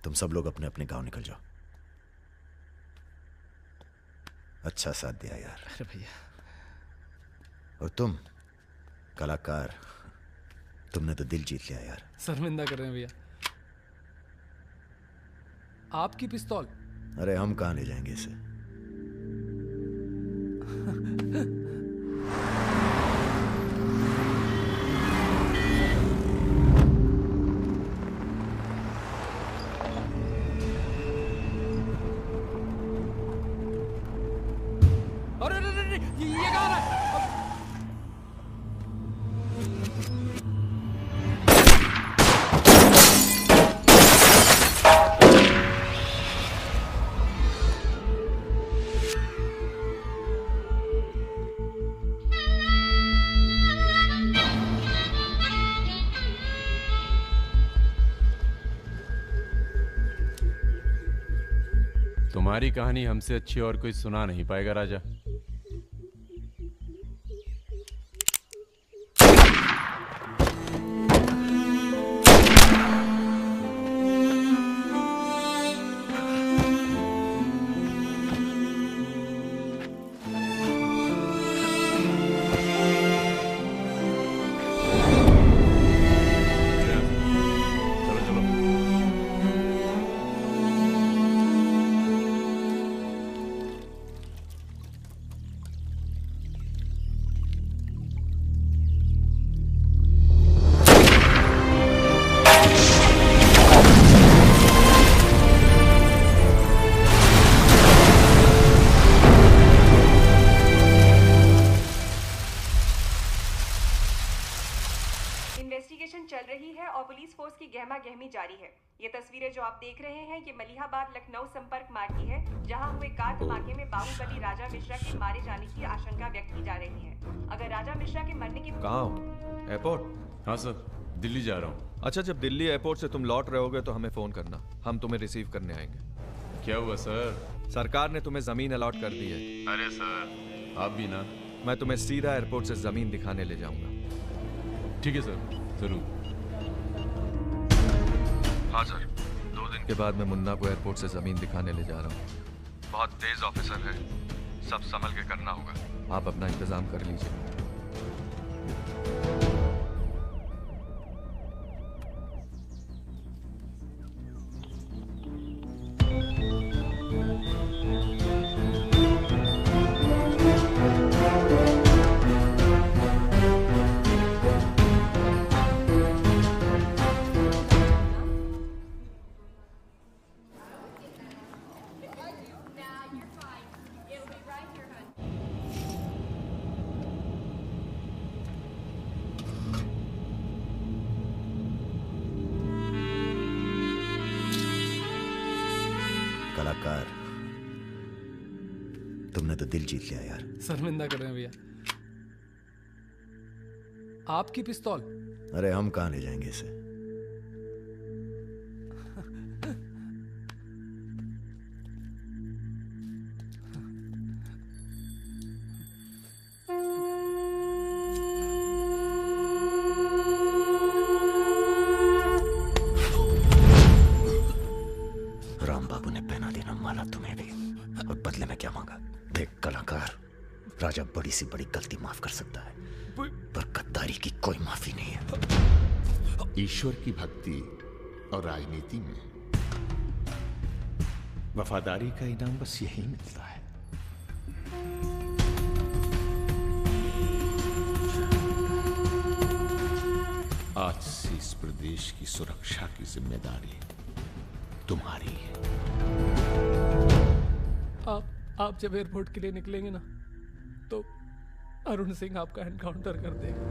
तुम सब लोग अपने अपने गांव निकल जाओ। अच्छा साथ दिया यार। अरे भैया। और तुम कलाकार, तुमने तो दिल जीत लिया यार। शर्मिंदा कर रहे हैं भैया। आपकी पिस्तौल। अरे हम कहां ले जाएंगे इसे। अरे ये कहाँ है? तुम्हारी कहानी हमसे अच्छी और कोई सुना नहीं पाएगा राजा। इन्वेस्टिगेशन चल रही है और पुलिस फोर्स की गहमा गहमी जारी है। ये तस्वीरें जो आप देख रहे हैं ये मलिहाबाद लखनऊ संपर्क मार्ग की है, जहां हुए कार धमाके में बाहुबली राजा मिश्रा के मारे जाने की आशंका व्यक्त की जा रही है। अगर राजा मिश्रा के मरने की कहाँ हो? एयरपोर्ट? हाँ सर, दिल्ली जा रहा हूँ। अच्छा, जब दिल्ली एयरपोर्ट से तुम लौट रहे होगे तो हमें फोन करना, हम तुम्हें रिसीव करने आएंगे। क्या हुआ सर? सरकार ने तुम्हें जमीन अलॉट कर दी है। अरे सर आप भी ना। मैं तुम्हें सीधा एयरपोर्ट से जमीन दिखाने ले जाऊंगा। ठीक है सर, जरूर। हाँ सर, 2 दिन के बाद मैं मुन्ना को एयरपोर्ट से जमीन दिखाने ले जा रहा हूँ। बहुत तेज ऑफिसर है, सब संभल के करना होगा। आप अपना इंतजाम कर लीजिए। कलाकार, तुमने तो दिल जीत लिया यार। शर्मिंदा कर रहे हैं भैया। आपकी पिस्तौल। अरे हम कहां ले जाएंगे इसे। राम बाबू ने पहना राजा बड़ी सी बड़ी गलती माफ कर सकता है, पर गद्दारी की कोई माफी नहीं है। ईश्वर की भक्ति और राजनीति में वफादारी का इनाम बस यही मिलता है। आज से इस प्रदेश की सुरक्षा की जिम्मेदारी तुम्हारी है। आप जब एयरपोर्ट के लिए निकलेंगे ना, तो अरुण सिंह आपका एनकाउंटर कर देगा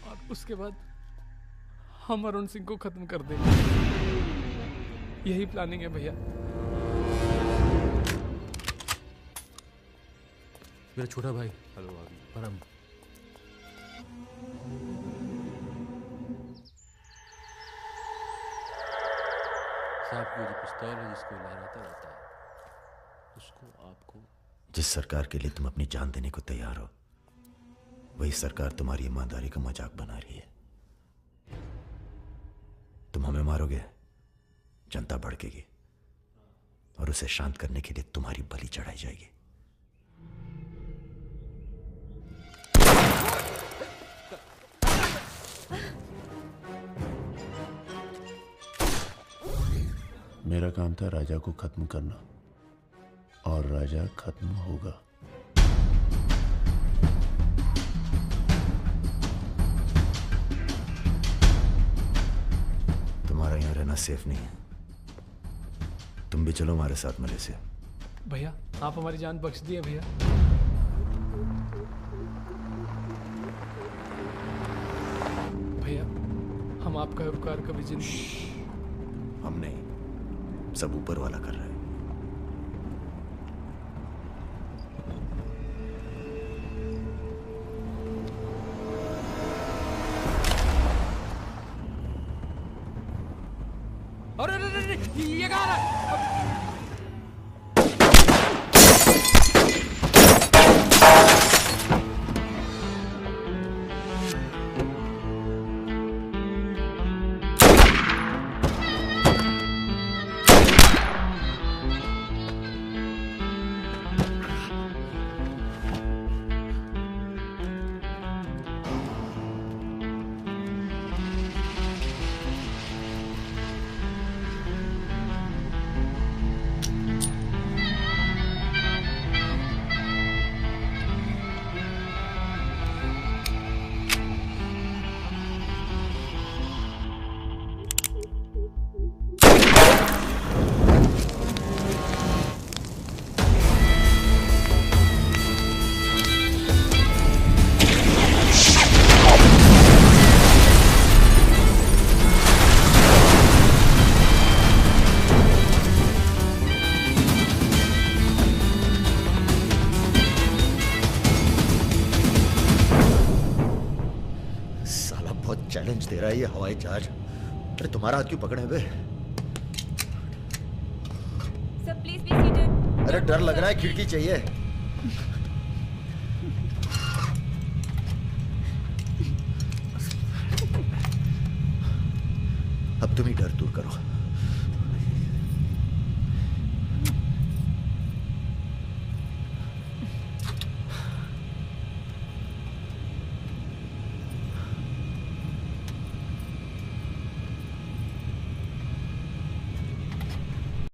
और उसके बाद हम अरुण सिंह को खत्म कर देंगे। यही प्लानिंग है भैया। मेरा छोटा भाई। हेलो भाभी। परम। साहब की जो पिस्तौल है जिसको लहराता रहता है, उसको आपको। जिस सरकार के लिए तुम अपनी जान देने को तैयार हो, वही सरकार तुम्हारी ईमानदारी का मजाक बना रही है। तुम हमें मारोगे, जनता भड़केगी और उसे शांत करने के लिए तुम्हारी बलि चढ़ाई जाएगी। मेरा काम था राजा को खत्म करना, और राजा खत्म होगा। तुम्हारा यहां रहना सेफ नहीं है। तुम भी चलो हमारे साथ मलेशिया। भैया आप हमारी जान बख्श दिए भैया। भैया हम आपका उपकार कभी जिंदगी। हम नहीं, सब ऊपर वाला कर रहा है। अरे ये कहाँ रहा? चैलेंज दे रहा है ये हवाई जहाज। अरे तुम्हारा हाथ क्यों पकड़े हुए? Sir please be seated. अरे डर लग रहा है, खिड़की चाहिए। अब तुम ही डर दूर करो।